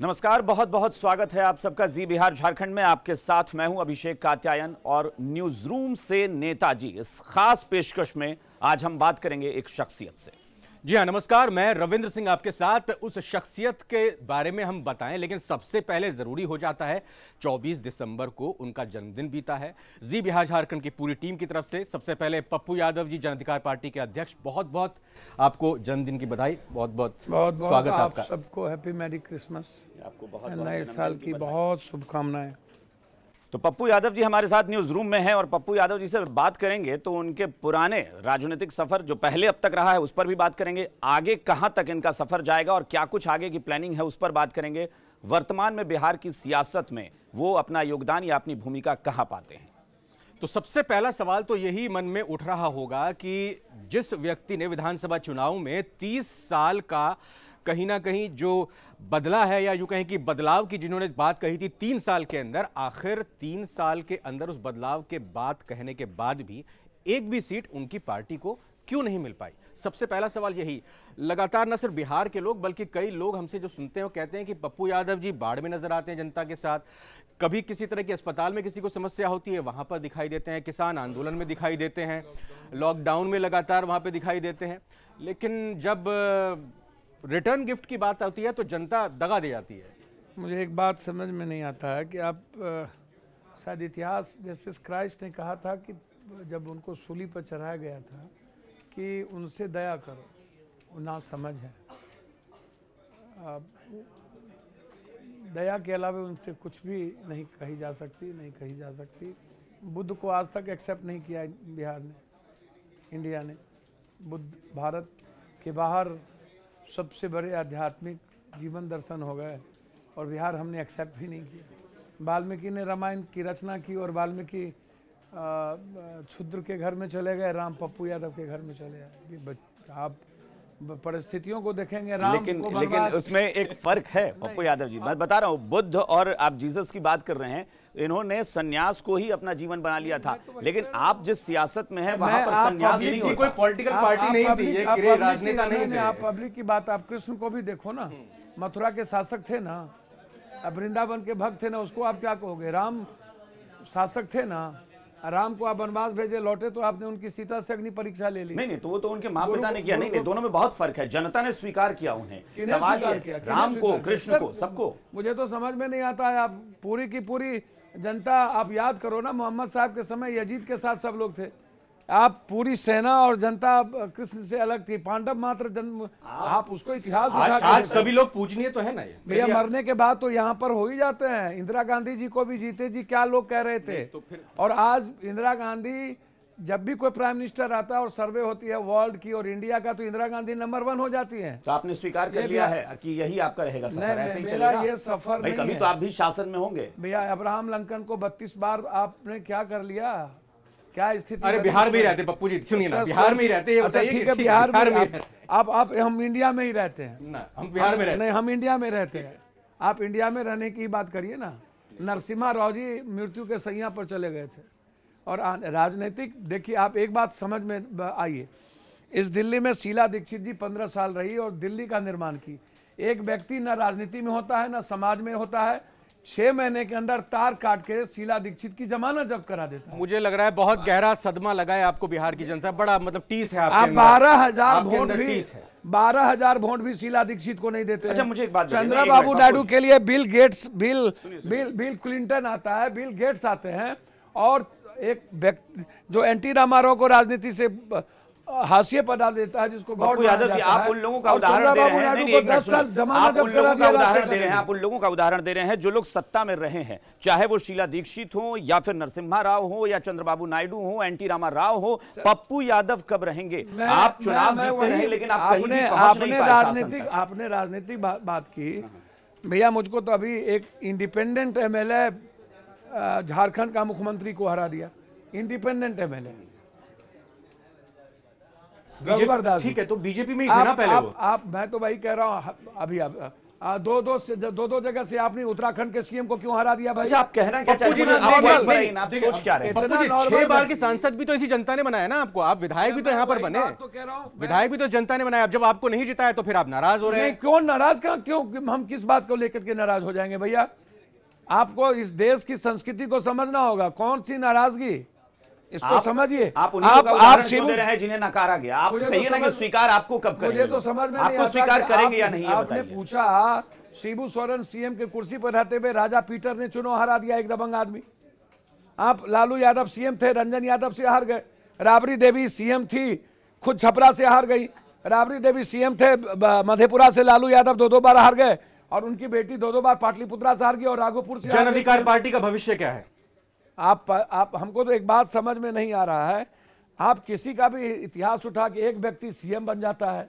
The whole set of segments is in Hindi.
नमस्कार, बहुत बहुत स्वागत है आप सबका जी बिहार झारखंड में। आपके साथ मैं हूं अभिषेक कात्यायन और न्यूज रूम से नेताजी इस खास पेशकश में आज हम बात करेंगे एक शख्सियत से। जी हाँ, नमस्कार, मैं रविंद्र सिंह आपके साथ। उस शख्सियत के बारे में हम बताएं, लेकिन सबसे पहले जरूरी हो जाता है 24 दिसंबर को उनका जन्मदिन बीता है। जी बिहार झारखंड की पूरी टीम की तरफ से सबसे पहले पप्पू यादव जी, जन अधिकार पार्टी के अध्यक्ष, बहुत बहुत आपको जन्मदिन की बधाई। बहुत बहुत स्वागत आपका। सबको हैप्पी मैरी क्रिसमस, आपको बहुत नए साल की बहुत शुभकामनाएं। तो पप्पू यादव जी हमारे साथ न्यूज रूम में हैं और पप्पू यादव जी से बात करेंगे तो उनके पुराने राजनीतिक सफर जो पहले अब तक रहा है उस पर भी बात करेंगे, आगे कहां तक इनका सफर जाएगा और क्या कुछ आगे की प्लानिंग है उस पर बात करेंगे। वर्तमान में बिहार की सियासत में वो अपना योगदान या अपनी भूमिका कहां पाते हैं। तो सबसे पहला सवाल तो यही मन में उठ रहा होगा कि जिस व्यक्ति ने विधानसभा चुनाव में 30 साल का कहीं ना कहीं जो बदला है, या यूं कहें कि बदलाव की जिन्होंने बात कही थी 3 साल के अंदर, आखिर 3 साल के अंदर उस बदलाव के बात कहने के बाद भी एक भी सीट उनकी पार्टी को क्यों नहीं मिल पाई। सबसे पहला सवाल यही। लगातार न सिर्फ बिहार के लोग बल्कि कई लोग हमसे जो सुनते हैं वो कहते हैं कि पप्पू यादव जी बाढ़ में नजर आते हैं जनता के साथ, कभी किसी तरह के अस्पताल में किसी को समस्या होती है वहां पर दिखाई देते हैं, किसान आंदोलन में दिखाई देते हैं, लॉकडाउन में लगातार वहां पर दिखाई देते हैं, लेकिन जब रिटर्न गिफ्ट की बात आती है तो जनता दगा दे जाती है। मुझे एक बात समझ में नहीं आता है कि आप शायद इतिहास जैसे क्राइस्ट ने कहा था कि जब उनको सूली पर चढ़ाया गया था कि उनसे दया करो, वो ना समझ है। दया के अलावा उनसे कुछ भी नहीं कही जा सकती। बुद्ध को आज तक एक्सेप्ट नहीं किया बिहार ने, इंडिया ने। बुद्ध भारत के बाहर सबसे बड़े आध्यात्मिक जीवन दर्शन हो गए और बिहार हमने एक्सेप्ट भी नहीं किया। वाल्मीकि ने रामायण की रचना की और वाल्मीकि क्षुद्र के घर में चले गए, राम पप्पू यादव के घर में चले गए। आप परिस्थितियों को देखेंगे, राम लेकिन उसमें एक फर्क है पप्पू यादव जी। मैं बता रहा हूँ, बुद्ध और आप जीसस की बात कर रहे हैं, इन्होंने सन्यास को ही अपना जीवन बना लिया था, लेकिन आप जिस सियासत में हैं वहां पर सन्यास नहीं होता। कोई पॉलिटिकल पार्टी नहीं थी, ये राजनेता नहीं थे। आप पब्लिक की बात, आप कृष्ण को भी देखो ना, मथुरा के शासक थे ना, अब वृंदावन के भक्त थे ना, उसको आप क्या कहोगे। राम शासक थे ना, राम को आप वनवास भेजे, लौटे तो आपने उनकी सीता से अग्नि परीक्षा ले ली। नहीं, तो वो तो उनके माँ पिता ने किया। नहीं, दोनों में बहुत फर्क है। जनता ने स्वीकार किया उन्हें। सवाल ये राम को, कृष्ण को, सबको। मुझे तो समझ में नहीं आता है। आप पूरी की पूरी जनता, आप याद करो ना, मोहम्मद साहब के समय यजीद के साथ सब लोग थे। आप पूरी सेना और जनता कृष्ण से अलग थी, पांडव मात्र जन्म। आप उसको इतिहास आज सभी लोग पूजनीय तो है ना। ये भैया मरने के बाद तो यहाँ पर हो ही जाते हैं। इंदिरा गांधी जी को भी जीते जी क्या लोग कह रहे थे। तो और आज इंदिरा गांधी, जब भी कोई प्राइम मिनिस्टर आता है और सर्वे होती है वर्ल्ड की और इंडिया का, तो इंदिरा गांधी नंबर 1 हो जाती है। तो आपने स्वीकार कर लिया है कि यही आपका रहेगा सफर, ऐसे ही चलेगा। ये सफर भाई, कभी तो आप भी शासन में होंगे। भैया अब्राहम लिंकन को 32 बार आपने क्या कर लिया, क्या स्थिति। अरे बिहार में ही रहते पप्पू जी, सुनिए ना, बिहार में ही रहते हैं। ठीक है, बिहार में आप हम इंडिया में ही रहते हैं ना, हम बिहार में रहते हैं। नहीं, हम इंडिया में रहते हैं। आप इंडिया में रहने की बात करिए ना। नरसिम्हा राव जी मृत्यु के सैया पर चले गए थे। और राजनीतिक देखिए, आप एक बात समझ में आइए, इस दिल्ली में शीला दीक्षित जी 15 साल रही और दिल्ली का निर्माण की। एक व्यक्ति न राजनीति में होता है न समाज में होता है, 6 महीने के अंदर तार काट के शीला दीक्षित की जमानत जब्त करा देता है। मुझे लग रहा है बहुत गहरा सदमा लगा है आपको बिहार की जनता, बड़ा मतलब टीस है आपके आप अंदर। 12,000 वोट भी 12,000 वोट भी शीला दीक्षित को नहीं देते। अच्छा, मुझे एक बात, चंद्रबाबू नायडू के लिए बिल क्लिंटन आता है, बिल गेट्स आते हैं, और एक व्यक्ति जो एनटी रामाराव को राजनीति से हाशिए पर डाल देता है, जिसको पप्पू यादव जी, आप उन लोगों का उदाहरण दे रहे हैं। आप उन लोगों का उदाहरण दे रहे हैं जो लोग सत्ता में रहे हैं, चाहे वो शीला दीक्षित हो या फिर नरसिम्हा राव हो या चंद्रबाबू नायडू हो, एनटी रामा राव हो। पप्पू यादव कब रहेंगे? आप चुनाव जीतते रहे लेकिन आप कहीं भी पहुंच नहीं पाए। आपने राजनीतिक बात की भैया। मुझको तो अभी एक इंडिपेंडेंट एमएलए झारखंड का मुख्यमंत्री को हरा दिया, इंडिपेंडेंट एमएलए ठीक है, तो बीजेपी में ही थे ना पहले वो। मैं तो वही कह रहा हूँ। अभी दो जगह से आपने उत्तराखंड के सीएम को क्यों हरा दिया भाई? अच्छा, आप कहना क्या पप्पू जी, चाहते हैं? आप सोच क्या रहे हैं? पप्पू जी, 6 बार के सांसद भी तो इसी जनता ने बनाया ना आपको, आप विधायक भी तो यहाँ पर बने, तो कह रहा हूं, विधायक भी तो जनता ने बनाया। अब जब आपको नहीं जिताया तो फिर आप नाराज हो रहे हैं। क्यों नाराज? क्यों हम किस बात को लेकर के नाराज हो जाएंगे भैया? आपको इस देश की संस्कृति को समझना होगा। कौन सी नाराजगी, इसको समझिए। आप क्यों दे रहे हैं जिन्हें नकारा गया? आप कहिए ना कि स्वीकार आपको कब करेंगे? मुझे तो समझ में नहीं आपको आता स्वीकार कि करेंगे या नहीं, ये आपने बताइए। पूछा शिबू सोरेन सीएम के कुर्सी पर रहते हुए राजा पीटर ने चुनाव हरा दिया, एक दबंग आदमी। आप लालू यादव सीएम थे, रंजन यादव से हार गए। राबड़ी देवी सीएम थी, खुद छपरा से हार गई। राबड़ी देवी सीएम थे मधेपुरा से, लालू यादव 2 बार हार गए, और उनकी बेटी 2 बार पाटलिपुत्रा से हार गई और राघोपुर से। जन अधिकार पार्टी का भविष्य क्या है? आप हमको तो एक बात समझ में नहीं आ रहा है, आप किसी का भी इतिहास उठा के एक व्यक्ति सीएम बन जाता है,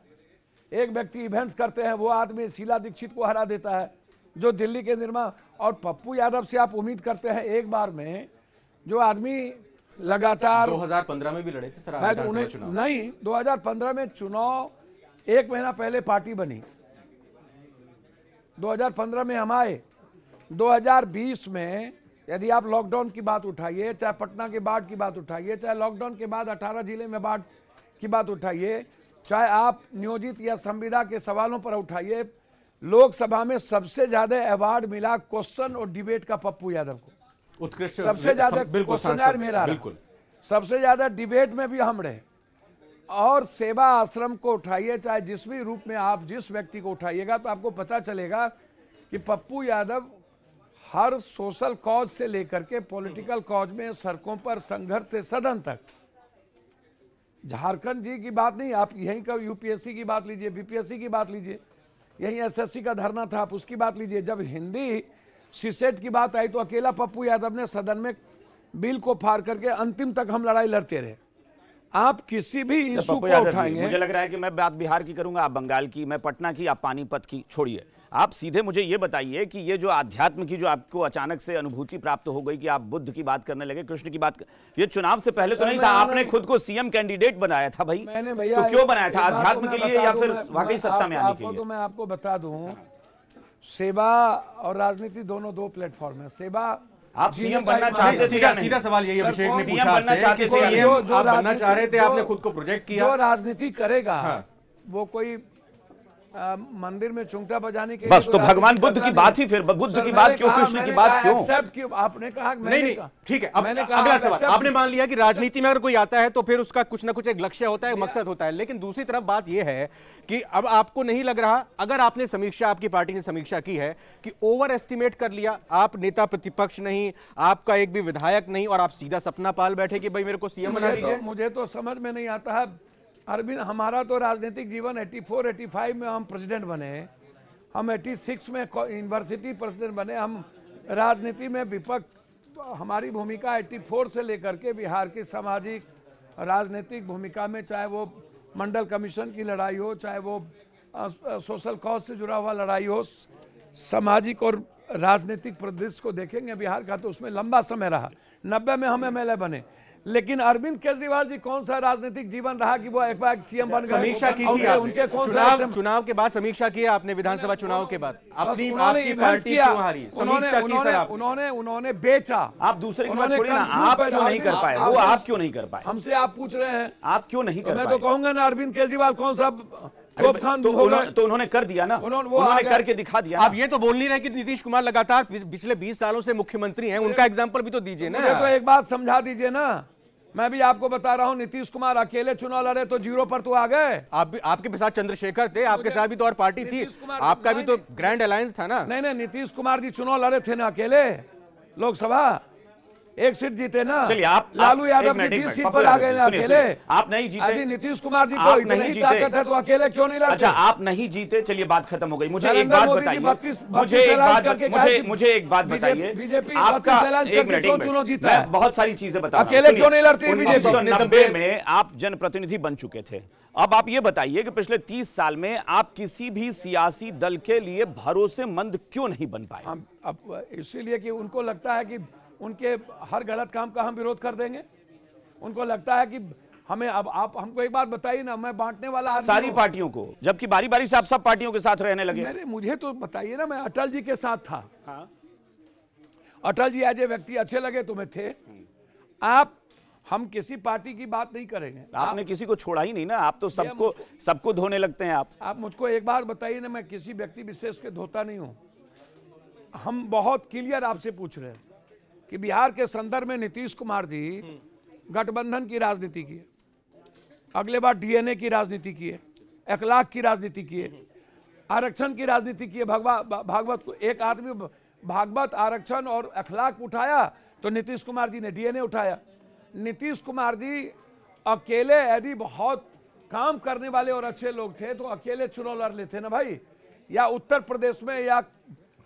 एक व्यक्ति इवेंट्स करते हैं, वो आदमी शीला दीक्षित को हरा देता है जो दिल्ली के निर्माण, और पप्पू यादव से आप उम्मीद करते हैं एक बार में जो आदमी लगातार 2015 में भी लड़े थे सर मैं तो उन्हें नहीं, 2015 में चुनाव 1 महीना पहले पार्टी बनी, 2015 में हम आए। 2020 में यदि आप लॉकडाउन की बात उठाइए, चाहे पटना के बाढ़ की बात उठाइए, चाहे लॉकडाउन के बाद 18 जिले में बाढ़ की बात उठाइए, चाहे आप नियोजित या संविदा के सवालों पर उठाइए, लोकसभा में सबसे ज्यादा अवार्ड मिला क्वेश्चन और डिबेट का पप्पू यादव को। उत्कृष्ट, सबसे ज्यादा क्वेश्चन मेरा, बिल्कुल सबसे ज्यादा डिबेट में भी हम रहे। और सेवा आश्रम को उठाइए, चाहे जिस भी रूप में आप जिस व्यक्ति को उठाइएगा, तो आपको पता चलेगा कि पप्पू यादव हर सोशल कॉज से लेकर के पॉलिटिकल कॉज में सड़कों पर संघर्ष से सदन तक। झारखंड जी की बात नहीं, आप यहीं का यूपीएससी की बात लीजिए, बीपीएससी की बात लीजिए, यहीं एसएससी का धरना था, आप उसकी बात लीजिए। जब हिंदी सीसेट की बात आई तो अकेला पप्पू यादव ने सदन में बिल को फाड़ करके अंतिम तक हम लड़ाई लड़ते रहे। आप किसी भी इशू को उठाएंगे, मुझे लग रहा है कि मैं बात बिहार की करूंगा, आप बंगाल की, मैं पटना की, आप पानीपत की, छोड़िए। आप सीधे मुझे ये बताइए कि ये जो आध्यात्म की जो आपको अचानक से अनुभूति प्राप्त हो गई कि आप बुद्ध की बात करने लगे, कृष्ण की बात, ये चुनाव से पहले तो नहीं था? आपने खुद को सीएम कैंडिडेट बनाया था भाई, मैंने भैया तो क्यों बनाया था? आध्यात्म के लिए या फिर वाकई सत्ता में आने के लिए? तो मैं आपको बता दूं, सेवा और राजनीति दोनों 2 प्लेटफॉर्म है। सेवा आप सीएम बनना चाहते थे? सीधा सवाल यही अभिषेक ने सीएम पूछा बनना चाहते थे? सीएम आप बनना चाह रहे थे, आपने खुद को प्रोजेक्ट किया। जो राजनीति करेगा वो कोई मंदिर में चुंगटा बजाने के बस, तो भगवान बुद्ध की बात ही, फिर बुद्ध की बात क्यों, कृष्ण की बात क्यों? आपने कहा नहीं, ठीक है। अब अगला सवाल, आपने मान लिया कि राजनीति में अगर कोई आता है तो फिर उसका कुछ ना कुछ एक लक्ष्य होता है, मकसद होता है, लेकिन दूसरी तरफ बात यह है कि अब आपको नहीं लग रहा, अगर आपने समीक्षा, आपकी पार्टी ने समीक्षा की है कि ओवर एस्टिमेट कर लिया, आप नेता प्रतिपक्ष नहीं, आपका एक भी विधायक नहीं, और आप सीधा सपना पाल बैठे कि भाई मेरे को सीएम बना दीजिए? मुझे तो समझ में नहीं आता है अरविंद, हमारा तो राजनीतिक जीवन 84-85 में हम प्रेसिडेंट बने, हम 86 में यूनिवर्सिटी प्रेसिडेंट बने, हम राजनीति में विपक्ष, हमारी भूमिका 84 से लेकर के बिहार की सामाजिक राजनीतिक भूमिका में, चाहे वो मंडल कमीशन की लड़ाई हो, चाहे वो सोशल कॉज से जुड़ा हुआ लड़ाई हो, सामाजिक और राजनीतिक परिदृश्य को देखेंगे बिहार का, तो उसमें लंबा समय रहा। 90 में हम एमएलए बने, लेकिन अरविंद केजरीवाल जी कौन सा राजनीतिक जीवन रहा कि वो एक बार सीएम बन गए? समीक्षा की थी उनके कौन सा चुनाव के बाद समीक्षा की आपने, विधानसभा चुनाव के बाद अपनी आपकी पार्टी क्यों हारी? समीक्षा की सर आप? उन्होंने बेचा। आप दूसरे की बात छोड़िए ना, आप क्यों नहीं कर पाए? वो आप क्यों नहीं कर पाए? हमसे आप पूछ रहे हैं, आप क्यों नहीं कर पाए? मैं तो कहूंगा ना, अरविंद केजरीवाल कौन सा तो उन्होंने कर दिया ना, उन्होंने करके दिखा दिया। आप ये तो बोल नहीं रहे कि नीतीश कुमार लगातार पिछले 20 सालों से मुख्यमंत्री हैं, उनका एग्जाम्पल भी तो दीजिए ना। तो एक बात समझा दीजिए ना, मैं भी आपको बता रहा हूं, नीतीश कुमार अकेले चुनाव लड़े तो 0 पर तो आ गए। आपके साथ चंद्रशेखर थे, आपके साथ भी तो और पार्टी थी, आपका भी तो ग्रैंड अलायंस था ना। नहीं, नीतीश कुमार जी चुनाव लड़े थे ना अकेले, लोकसभा 1 सीट जीते ना। चलिए, आप लालू यादव की 20 सीट पर आ गए ना अकेले। आप नहीं जीते, नीतीश कुमार जी को इतनी ताकत है तो अकेले क्यों नहीं लड़ते? अच्छा, आप नहीं जीते, चलिए बात खत्म हो गई। मुझे एक बात बताइए, मुझे एक बात बताइए, बीजेपी आपका 1 मिनट, मैं बहुत सारी चीजें बता रहा हूं। अकेले क्यों नहीं लड़ती बीजेपी? 1990 में आप जनप्रतिनिधि बन चुके थे। अब आप ये बताइए कि पिछले 30 साल में आप किसी भी सियासी दल के लिए भरोसेमंद क्यों नहीं बन पाए? अब इसीलिए कि उनको लगता है कि उनके हर गलत काम का हम विरोध कर देंगे। उनको लगता है कि हमें अब आप हमको एक बात बताइए ना, मैं बांटने वाला आदमी सारी हूं। पार्टियों को, जबकि बारी बारी से आप सब पार्टियों के साथ रहने लगे। मुझे तो बताइए ना, मैं अटल जी के साथ था। हाँ। अटल जी एज ए व्यक्ति अच्छे लगे तुम्हें थे। आप, हम किसी पार्टी की बात नहीं करेंगे। आपने किसी को छोड़ा ही नहीं ना, आप तो सबको धोने लगते हैं। आप मुझको एक बात बताइए ना, मैं किसी व्यक्ति विशेष के धोता नहीं हूं। हम बहुत क्लियर आपसे पूछ रहे हैं कि बिहार के संदर्भ में नीतीश कुमार जी गठबंधन की राजनीति की है, अगले बार डीएनए की राजनीति की है, अखलाक की राजनीति की है, आरक्षण की राजनीति की है। भागवत को एक आदमी भागवत, आरक्षण और अखलाक उठाया तो नीतीश कुमार जी ने डीएनए उठाया। नीतीश कुमार जी अकेले यदि बहुत काम करने वाले और अच्छे लोग थे तो अकेले चुनाव लड़ लेते ना भाई, या उत्तर प्रदेश में या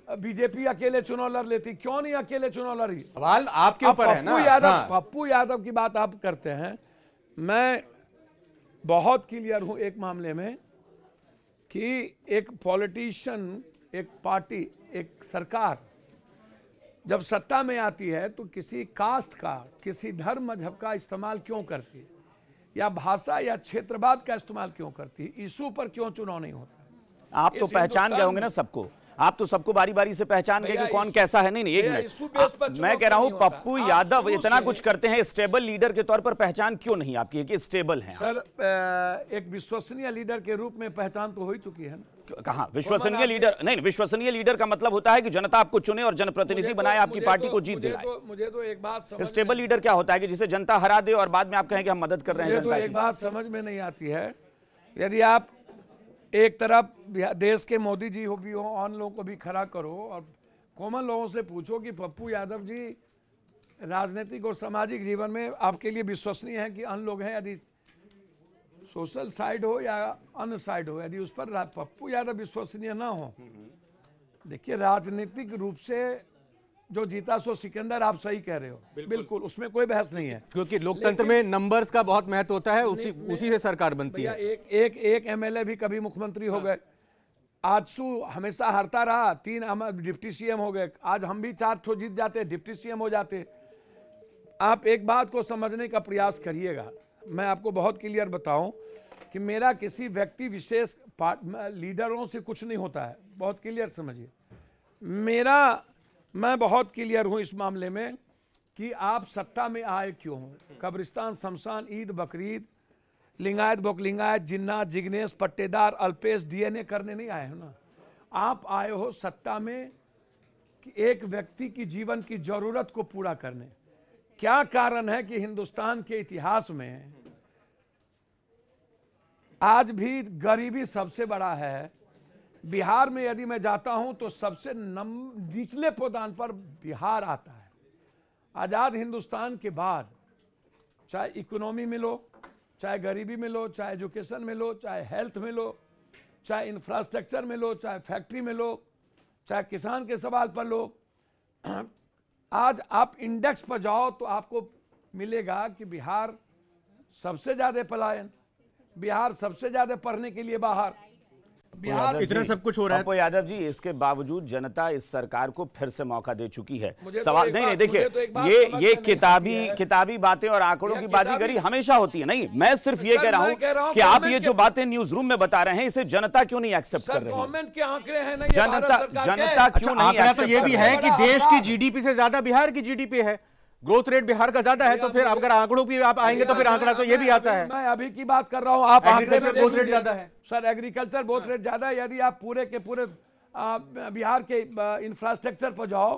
बीजेपी अकेले चुनाव लड़ लेती, क्यों नहीं अकेले चुनाव लड़ी? सवाल आपके ऊपर है ना। पप्पू यादव की बात आप करते हैं, मैं बहुत क्लियर हूं एक मामले में कि एक पॉलिटिशियन, एक पार्टी, एक सरकार जब सत्ता में आती है तो किसी कास्ट का, किसी धर्म मजहब का इस्तेमाल क्यों करती है, या भाषा या क्षेत्रवाद का इस्तेमाल क्यों करती है? इशू पर क्यों चुनाव नहीं होता? आप तो पहचान गए होंगे ना सबको, आप तो सबको बारी बारी से पहचान गए कि कौन कैसा है। नहीं, एक मिनट, मैं कह रहा हूं पप्पू यादव इतना कुछ करते हैं, स्टेबल लीडर के तौर पर पहचान क्यों नहीं आपकी कि स्टेबल हैं? सर, एक विश्वसनीय लीडर के रूप में पहचान तो हो ही चुकी है ना। कहां विश्वसनीय लीडर? नहीं, विश्वसनीय लीडर का मतलब होता है कि जनता आपको चुने और जनप्रतिनिधि बनाए, आपकी पार्टी को जीत दिलाए। मुझे तो एक बात समझ, स्टेबल लीडर क्या होता है कि जिसे जनता हरा दे और बाद में आप कहें कि हम मदद कर रहे हैं जनता की। एक बात समझ में नहीं आती है, यदि आप एक तरफ देश के मोदी जी भी हो, अन्य लोगों को भी खड़ा करो और कॉमन लोगों से पूछो कि पप्पू यादव जी राजनीतिक और सामाजिक जीवन में आपके लिए विश्वसनीय है कि अन्य लोग हैं, यदि सोशल साइड हो या अन्य साइड हो, यदि उस पर पप्पू यादव विश्वसनीय ना हो। देखिए, राजनीतिक रूप से जो जीता सो सिकंदर, आप सही कह रहे हो, बिल्कुल उसमें कोई बहस नहीं है, क्योंकि लोकतंत्र में नंबर्स का बहुत महत्व होता है, उसी से सरकार बनती है। एक एमएलए भी कभी मुख्यमंत्री हो गए, आजसू हमेशा हारता रहा, 3 डिप्टी सीएम हो गए, आज हम भी 4 ठो जीत जाते, डिप्टी सीएम हो जाते। आप एक बात को समझने का प्रयास करिएगा, मैं आपको बहुत क्लियर बताऊं कि मेरा किसी व्यक्ति विशेष लीडरों से कुछ नहीं होता है, बहुत क्लियर समझिए। मैं बहुत क्लियर हूं इस मामले में कि आप सत्ता में आए क्यों हो। कब्रिस्तान, शमशान, ईद, बकरीद, लिंगायत, बोकलिंगायत, जिन्ना, जिग्नेश, पट्टेदार, अल्पेश डीएनए करने नहीं आए हो ना। आप आए हो सत्ता में कि एक व्यक्ति की जीवन की जरूरत को पूरा करने। क्या कारण है कि हिंदुस्तान के इतिहास में आज भी गरीबी सबसे बड़ा है? बिहार में यदि मैं जाता हूं तो सबसे निचले पदान पर बिहार आता है। आजाद हिंदुस्तान के बाद चाहे इकोनॉमी में लो, चाहे गरीबी में लो, चाहे एजुकेशन में लो, चाहे हेल्थ में लो, चाहे इंफ्रास्ट्रक्चर में लो, चाहे फैक्ट्री में लो, चाहे किसान के सवाल पर लो, आज आप इंडेक्स पर जाओ तो आपको मिलेगा कि बिहार सबसे ज्यादा पलायन, बिहार सबसे ज्यादा पढ़ने के लिए बाहर, बिहार इतना सब कुछ हो रहा है। पप्पू यादव जी, इसके बावजूद जनता इस सरकार को फिर से मौका दे चुकी है। सवाल नहीं, देखिए, ये किताबी बातें और आंकड़ों की बाजीगरी हमेशा होती है। नहीं, मैं सिर्फ ये कह रहा हूं कि आप ये जो बातें न्यूज रूम में बता रहे हैं, इसे जनता क्यों नहीं एक्सेप्ट कर रही है? गवर्नमेंट के आंकड़े हैं ना, जनता क्यों नहीं? आंकड़ा तो ये भी है कि देश की जीडीपी से ज्यादा बिहार की जीडीपी है, ग्रोथ रेट बिहार का ज्यादा है, तो फिर अगर आंकड़ों पे आप आएंगे तो फिर आंकड़ा तो ये भी आता है। मैं अभी की बात कर रहा हूं, आप एग्रीकल्चर ग्रोथ रेट ज्यादा है सर, एग्रीकल्चर ग्रोथ रेट ज्यादा है। यदि आप पूरे के पूरे बिहार के इंफ्रास्ट्रक्चर पर जाओ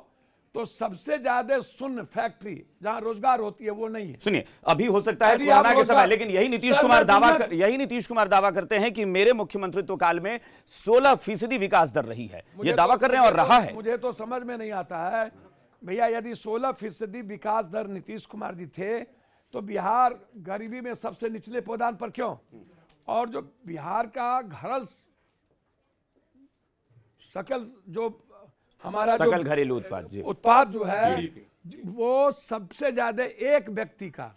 तो सबसे ज्यादा शून्य फैक्ट्री जहां रोजगार होती है वो नहीं है। सुनिए, अभी हो सकता है कोरोना के समय, लेकिन यही नीतीश कुमार दावा करते हैं कि मेरे मुख्यमंत्रित्व काल में 16% विकास दर रही है। ये दावा कर रहे हैं और रहा है। मुझे तो समझ में नहीं आता है भैया, यदि 16% विकास दर नीतीश कुमार जी थे तो बिहार गरीबी में सबसे निचले पदान पर क्यों? और जो बिहार का घरल सकल जो हमारा सकल घरेलू उत्पाद जो है वो सबसे ज्यादा एक व्यक्ति का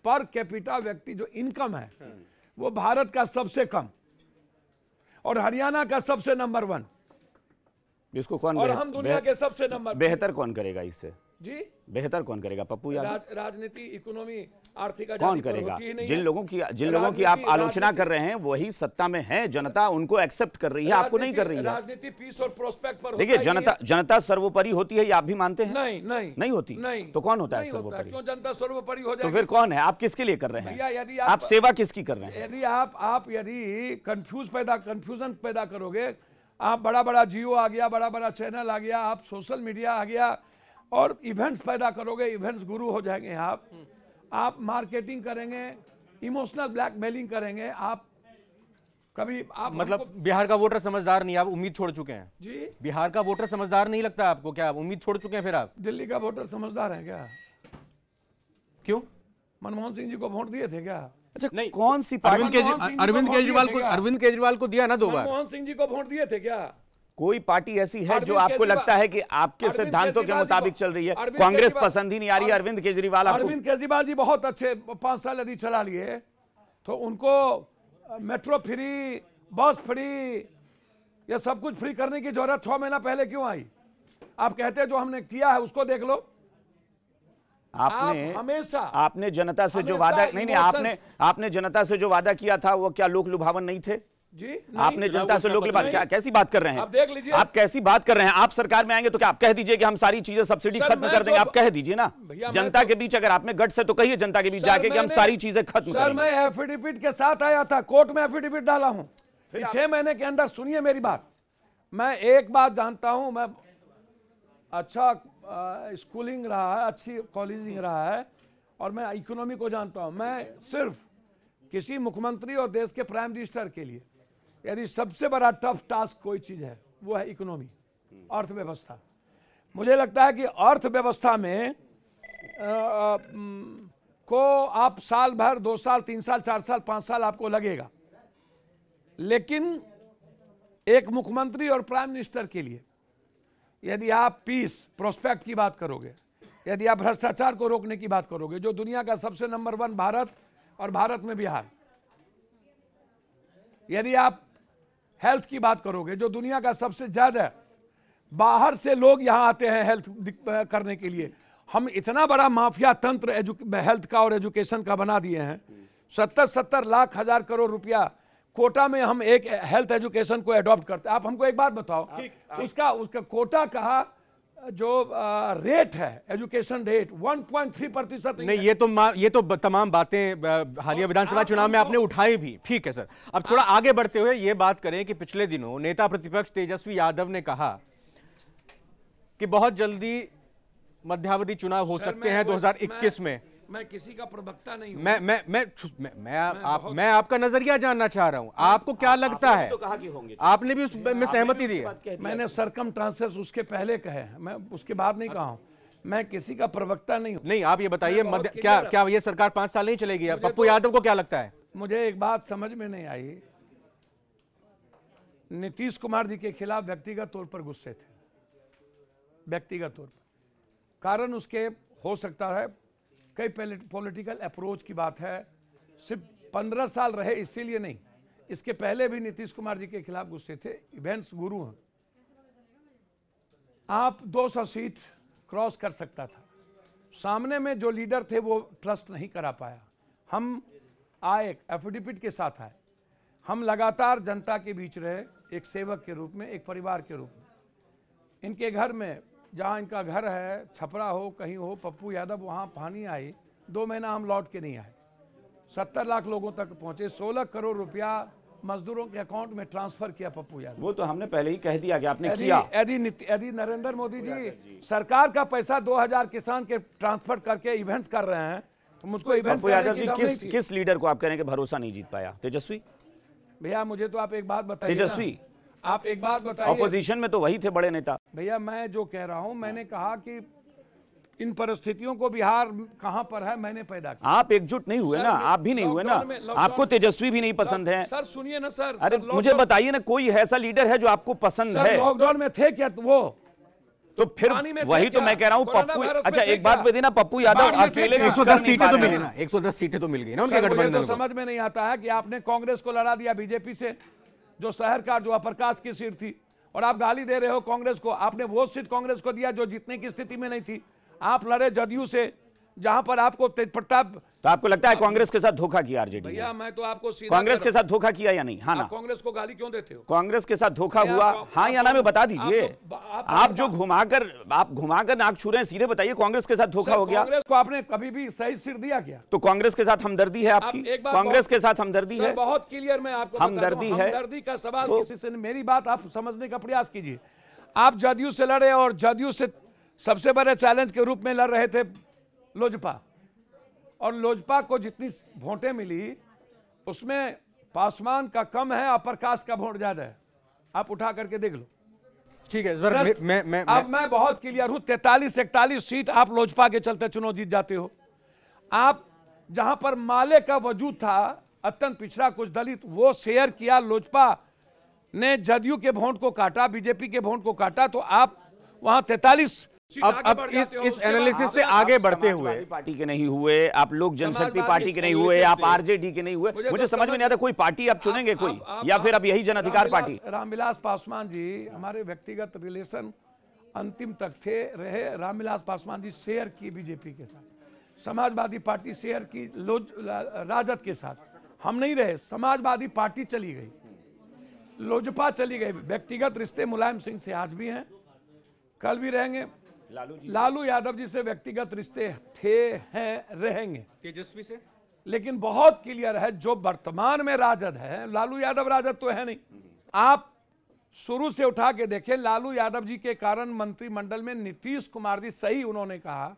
पर कैपिटा व्यक्ति जो इनकम है वो भारत का सबसे कम और हरियाणा का सबसे नंबर 1, जिसको कौन और हम दुनिया के सबसे नंबर बेहतर कौन करेगा इससे? जी बेहतर कौन करेगा? पप्पू यादव? राजनीति, इकोनॉमी, आर्थिक कौन आजादी पर करेगा? होती ही नहीं जिन है। लोगों की आप आलोचना कर रहे हैं वही सत्ता में है, जनता उनको एक्सेप्ट कर रही है, आपको नहीं कर रही है। राजनीति पीस और प्रोस्पेक्ट पर देखिए, जनता सर्वोपरि होती है, ये आप भी मानते हैं? नहीं होती। नहीं, तो कौन होता है नहीं सर्वोपरि? क्यों जनता सर्वोपरि हो जाएगी? तो फिर कौन है? आप किसके लिए कर रहे भैया, हैं? यदि आप सेवा किसकी कर रहे हैं? यदि आप कंफ्यूजन पैदा करोगे, आप बड़ा जियो आ गया, बड़ा चैनल आ गया, आप सोशल मीडिया आ गया और इवेंट्स पैदा करोगे, इवेंट्स गुरु हो जाएंगे आप मार्केटिंग करेंगे, इमोशनल ब्लैकमेलिंग करेंगे, आप कभी आप मतलब बिहार का वोटर समझदार नहीं, आप उम्मीद छोड़ चुके हैं जी? बिहार का वोटर समझदार नहीं लगता आपको? क्या आप उम्मीद छोड़ चुके हैं फिर आप? दिल्ली का वोटर समझदार है क्या? क्यों? मनमोहन सिंह जी को वोट दिए थे क्या? अच्छा, नहीं, कौन सी पार्टी? अरविंद केजरीवाल को दिया ना 2 बार। मनमोहन सिंह जी को वोट दिए थे क्या? कोई पार्टी ऐसी है जो आपको लगता है कि आपके सिद्धांतों के मुताबिक चल रही है? कांग्रेस पसंद ही नहीं आ रही है अरविंद केजरीवाल आपको? अरविंद केजरीवाल जी बहुत अच्छे 5 साल यदि चला लिए तो उनको मेट्रो फ्री, बस फ्री, ये सब कुछ फ्री करने की जरूरत 6 महीना पहले क्यों आई? आप कहते जो हमने किया है उसको देख लो। आपने जनता से जो वादा आपने जनता से जो वादा किया था वो क्या लोक लुभावन नहीं थे जी? आपने जनता से लोक लुभावन, क्या कैसी बात कर रहे हैं आप? देख लीजिए, आप कैसी बात कर रहे हैं? आप सरकार में आएंगे तो क्या आप कह दीजिए कि हम सारी चीजें सब्सिडी खत्म कर देंगे? आप कह दीजिए ना जनता के बीच, अगर आप में गट्स है तो कहिए जनता के बीच जाके कि हम सारी चीजें खत्म करेंगे। मैं एफिडेविट के साथ आया था, कोर्ट में एफिडेविट डाला हूं 6 महीने के अंदर। सुनिए मेरी बात, मैं एक बात जानता हूं, मैं अच्छा स्कूलिंग रहा है, अच्छी कॉलेजिंग रहा है और मैं इकोनॉमी को जानता हूं। मैं सिर्फ किसी मुख्यमंत्री और देश के प्राइम मिनिस्टर के लिए यदि सबसे बड़ा टफ टास्क कोई चीज है वो है इकोनॉमी, अर्थव्यवस्था। मुझे लगता है कि अर्थव्यवस्था में को आप साल भर, 2 साल, 3 साल, 4 साल, 5 साल आपको लगेगा, लेकिन एक मुख्यमंत्री और प्राइम मिनिस्टर के लिए यदि आप पीस, प्रोस्पेक्ट की बात करोगे, यदि आप भ्रष्टाचार को रोकने की बात करोगे, जो दुनिया का सबसे नंबर 1 भारत और भारत में बिहार, यदि आप हेल्थ की बात करोगे, जो दुनिया का सबसे ज्यादा, बाहर से लोग यहां आते हैं हेल्थ करने के लिए, हम इतना बड़ा माफिया तंत्र हेल्थ का और एजुकेशन का बना दिए हैं। 70-70 लाख हजार करोड़ रुपया कोटा में हम एक हेल्थ एजुकेशन को अडॉप्ट करते हैं। आप हमको एक बात बताओ, उसका कोटा कहा जो रेट है, एजुकेशन रेट 1.3% नहीं, ये तो तमाम बातें हालिया विधानसभा चुनाव में आपने उठाई भी, ठीक है सर। अब थोड़ा आगे बढ़ते हुए ये बात करें कि पिछले दिनों नेता प्रतिपक्ष तेजस्वी यादव ने कहा कि बहुत जल्दी मध्यावधि चुनाव हो सकते हैं 2021 में। मैं किसी का प्रवक्ता नहीं हूं। मैं आपका नजरिया जानना चाह रहा हूं, आपको क्या लगता है? तो कहा कि होंगे, आपने भी उसमें सहमति दी है? मैंने सरकमस्टांसेस उसके पहले कहे, मैं उसके बाद नहीं कहा हूं। मैं किसी का प्रवक्ता नहीं हूं। नहीं, आप ये बताइए, क्या ये सरकार 5 साल नहीं चलेगी? पप्पू यादव को क्या लगता है? मुझे एक बात समझ में नहीं आई, नीतीश कुमार जी के खिलाफ व्यक्तिगत तौर पर गुस्से थे, व्यक्तिगत तौर पर। कारण उसके हो सकता है कई पॉलिटिकल अप्रोच की बात है, सिर्फ 15 साल रहे इसीलिए नहीं, इसके पहले भी नीतीश कुमार जी के खिलाफ गुस्से थे। इवेंट्स गुरु हैं, आप 200 सीट क्रॉस कर सकता था, सामने में जो लीडर थे वो ट्रस्ट नहीं करा पाया। हम आए, एफिडेविट के साथ आए, हम लगातार जनता के बीच रहे, एक सेवक के रूप में, एक परिवार के रूप में। इनके घर में, जहाँ इनका घर है, छपरा हो, कहीं हो, पप्पू यादव, वहाँ पानी आई, 2 महीना हम लौट के नहीं आए। 70 लाख लोगों तक पहुंचे, 16 करोड़ रुपया मजदूरों के अकाउंट में ट्रांसफर किया पप्पू यादव। वो तो हमने पहले ही कह दिया कि आपने किया। यदि नरेंद्र मोदी जी सरकार का पैसा 2000 किसान के ट्रांसफर करके इवेंट्स कर रहे हैं, तो मुझको इवेंट्स यादव जी किस लीडर को आप कह रहे हैं कि भरोसा नहीं जीत पाया? तेजस्वी भैया, मुझे तो आप एक बात बताइए। तेजस्वी, आप एक बात बताइए। ऑपोजिशन में तो वही थे बड़े नेता। भैया, मैं जो कह रहा हूं, मैंने कहा कि इन परिस्थितियों को बिहार कहां पर है मैंने पैदा किया। आप एकजुट नहीं हुए ना, आप भी नहीं हुए ना, आपको तेजस्वी भी नहीं पसंद है। सर सुनिए ना सर, अरे मुझे बताइए ना, कोई ऐसा लीडर है जो आपको पसंद है? लॉकडाउन में थे क्या वो? तो फिर वही तो मैं कह रहा हूं, पप्पू, अच्छा एक बात बता देना, पप्पू यादव अकेले 110 सीटें तो मिली ना, 110 सीटें तो मिल गई ना उनके गठबंधन को। समझ में नहीं आता है कि आपने कांग्रेस को लड़ा दिया बीजेपी से, जो शहर का, जो अपर कास्ट की सीट थी, और आप गाली दे रहे हो कांग्रेस को। आपने वो सीट कांग्रेस को दिया जो जीतने की स्थिति में नहीं थी। आप लड़े जदयू से, जहां पर आपको तेज प्रताप। तो आपको लगता है कांग्रेस के साथ धोखा किया आरजेडी ने? भैया मैं तो आपको सीधा कांग्रेस के साथ धोखा किया या नहीं? हाँ ना, आप कांग्रेस को गाली क्यों देते हो? कांग्रेस के साथ धोखा भैया, हुआ, हाँ या ना में बता दीजिए। आप जो घुमाकर नाक छू रहे हैं, सीधे बताइए कांग्रेस के साथ धोखा हो गया? कांग्रेस को आपने कभी भी सही सिर दिया क्या? तो कांग्रेस के साथ हमदर्दी है आपकी? कांग्रेस के साथ हमदर्दी है? बहुत क्लियर मैं आपको हमदर्दी है? हमदर्दी का सवाल किसी से, मेरी बात आप समझने का प्रयास कीजिए। आप जदयू से लड़े और जदयू से सबसे बड़े चैलेंज के रूप में लड़ रहे थे लोजपा, और लोजपा को जितनी वोटें मिली उसमें पासवान का कम है और प्रकाश का वोट ज्यादा है। आप उठा करके देख लो। ठीक है, इस बार अब मैं बहुत क्लियर हूं, 43-41 सीट आप लोजपा के चलते चुनाव जीत जाते हो। आप जहां पर माले का वजूद था, अत्यंत पिछड़ा, कुछ दलित, वो शेयर किया, लोजपा ने जदयू के वोट को काटा, बीजेपी के वोट को काटा, तो आप वहां 43। अब इस एनालिसिस से आगे बढ़ते हुए, पार्टी के नहीं हुए आप, लोक जनशक्ति पार्टी के नहीं हुए आप, आरजेडी के नहीं हुए, मुझे समझ में नहीं आता कोई पार्टी आप चुनेंगे कोई, या फिर अब यही जन अधिकार पार्टी? रामविलास पासवान जी, हमारे व्यक्तिगत रिलेशन अंतिम तक थे रहे। रामविलास पासवान जी शेयर की बीजेपी के साथ, समाजवादी पार्टी शेयर की राजद के साथ, हम नहीं रहे। समाजवादी पार्टी चली गई, लोजपा चली गई। व्यक्तिगत रिश्ते मुलायम सिंह से आज भी हैं, कल भी रहेंगे। लालू यादव जी से व्यक्तिगत रिश्ते थे, हैं, रहेंगे। तेजस्वी से लेकिन बहुत क्लियर है, जो वर्तमान में राजद है, लालू यादव राजद तो है नहीं। आप शुरू से उठा के देखें, लालू यादव जी के कारण मंत्रिमंडल में नीतीश कुमार जी, सही उन्होंने कहा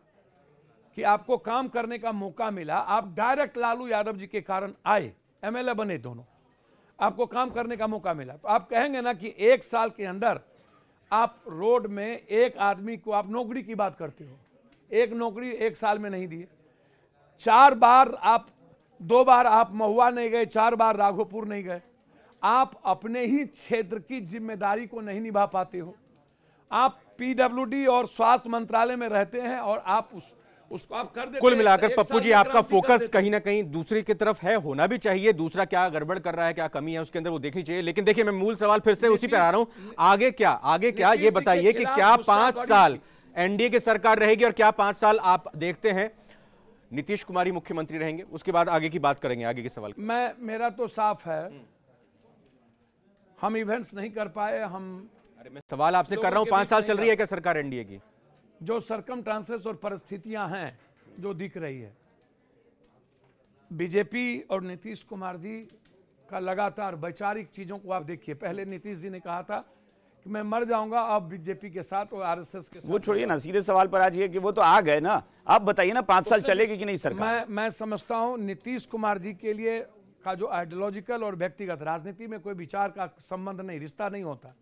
कि आपको काम करने का मौका मिला, आप डायरेक्ट लालू यादव जी के कारण आए, एमएलए बने दोनों, आपको काम करने का मौका मिला। तो आप कहेंगे ना कि 1 साल के अंदर आप रोड में एक आदमी को, आप नौकरी की बात करते हो, एक नौकरी 1 साल में नहीं दिए। 4 बार आप, 2 बार आप महुआ नहीं गए, 4 बार राघोपुर नहीं गए। आप अपने ही क्षेत्र की जिम्मेदारी को नहीं निभा पाते हो। आप पीडब्ल्यूडी और स्वास्थ्य मंत्रालय में रहते हैं और आप उसको आप कर देते। कुल मिलाकर पप्पू जी, आपका फोकस कहीं ना कहीं दूसरी की तरफ है, होना भी चाहिए। दूसरा क्या गड़बड़ कर रहा है, क्या कमी है उसके अंदर, वो देखनी चाहिए। लेकिन देखिए, मैं मूल सवाल फिर से उसी पे आ रहा हूं, आगे क्या ये बताइए कि क्या 5 साल एनडीए की सरकार रहेगी और क्या 5 साल आप देखते हैं नीतीश कुमार ही मुख्यमंत्री रहेंगे? उसके बाद आगे की बात करेंगे, आगे के सवाल। मेरा तो साफ है, हम इवेंट्स नहीं कर पाए। अरे मैं सवाल आपसे कर रहा हूं, 5 साल चल रही है क्या सरकार एनडीए की? जो सरकमस्टांसेस और परिस्थितियां हैं जो दिख रही है, बीजेपी और नीतीश कुमार जी का लगातार वैचारिक चीजों को आप देखिए। पहले नीतीश जी ने कहा था कि मैं मर जाऊंगा, अब बीजेपी के साथ और आरएसएस के साथ। वो छोड़िए ना, सीधे सवाल पर आ जाइए कि वो तो आ गए ना, आप बताइए ना 5 साल चलेगी कि नहीं सरकार? मैं समझता हूं नीतीश कुमार जी के लिए का जो आइडियोलॉजिकल और व्यक्तिगत, राजनीति में कोई विचार का संबंध नहीं, रिश्ता नहीं होता।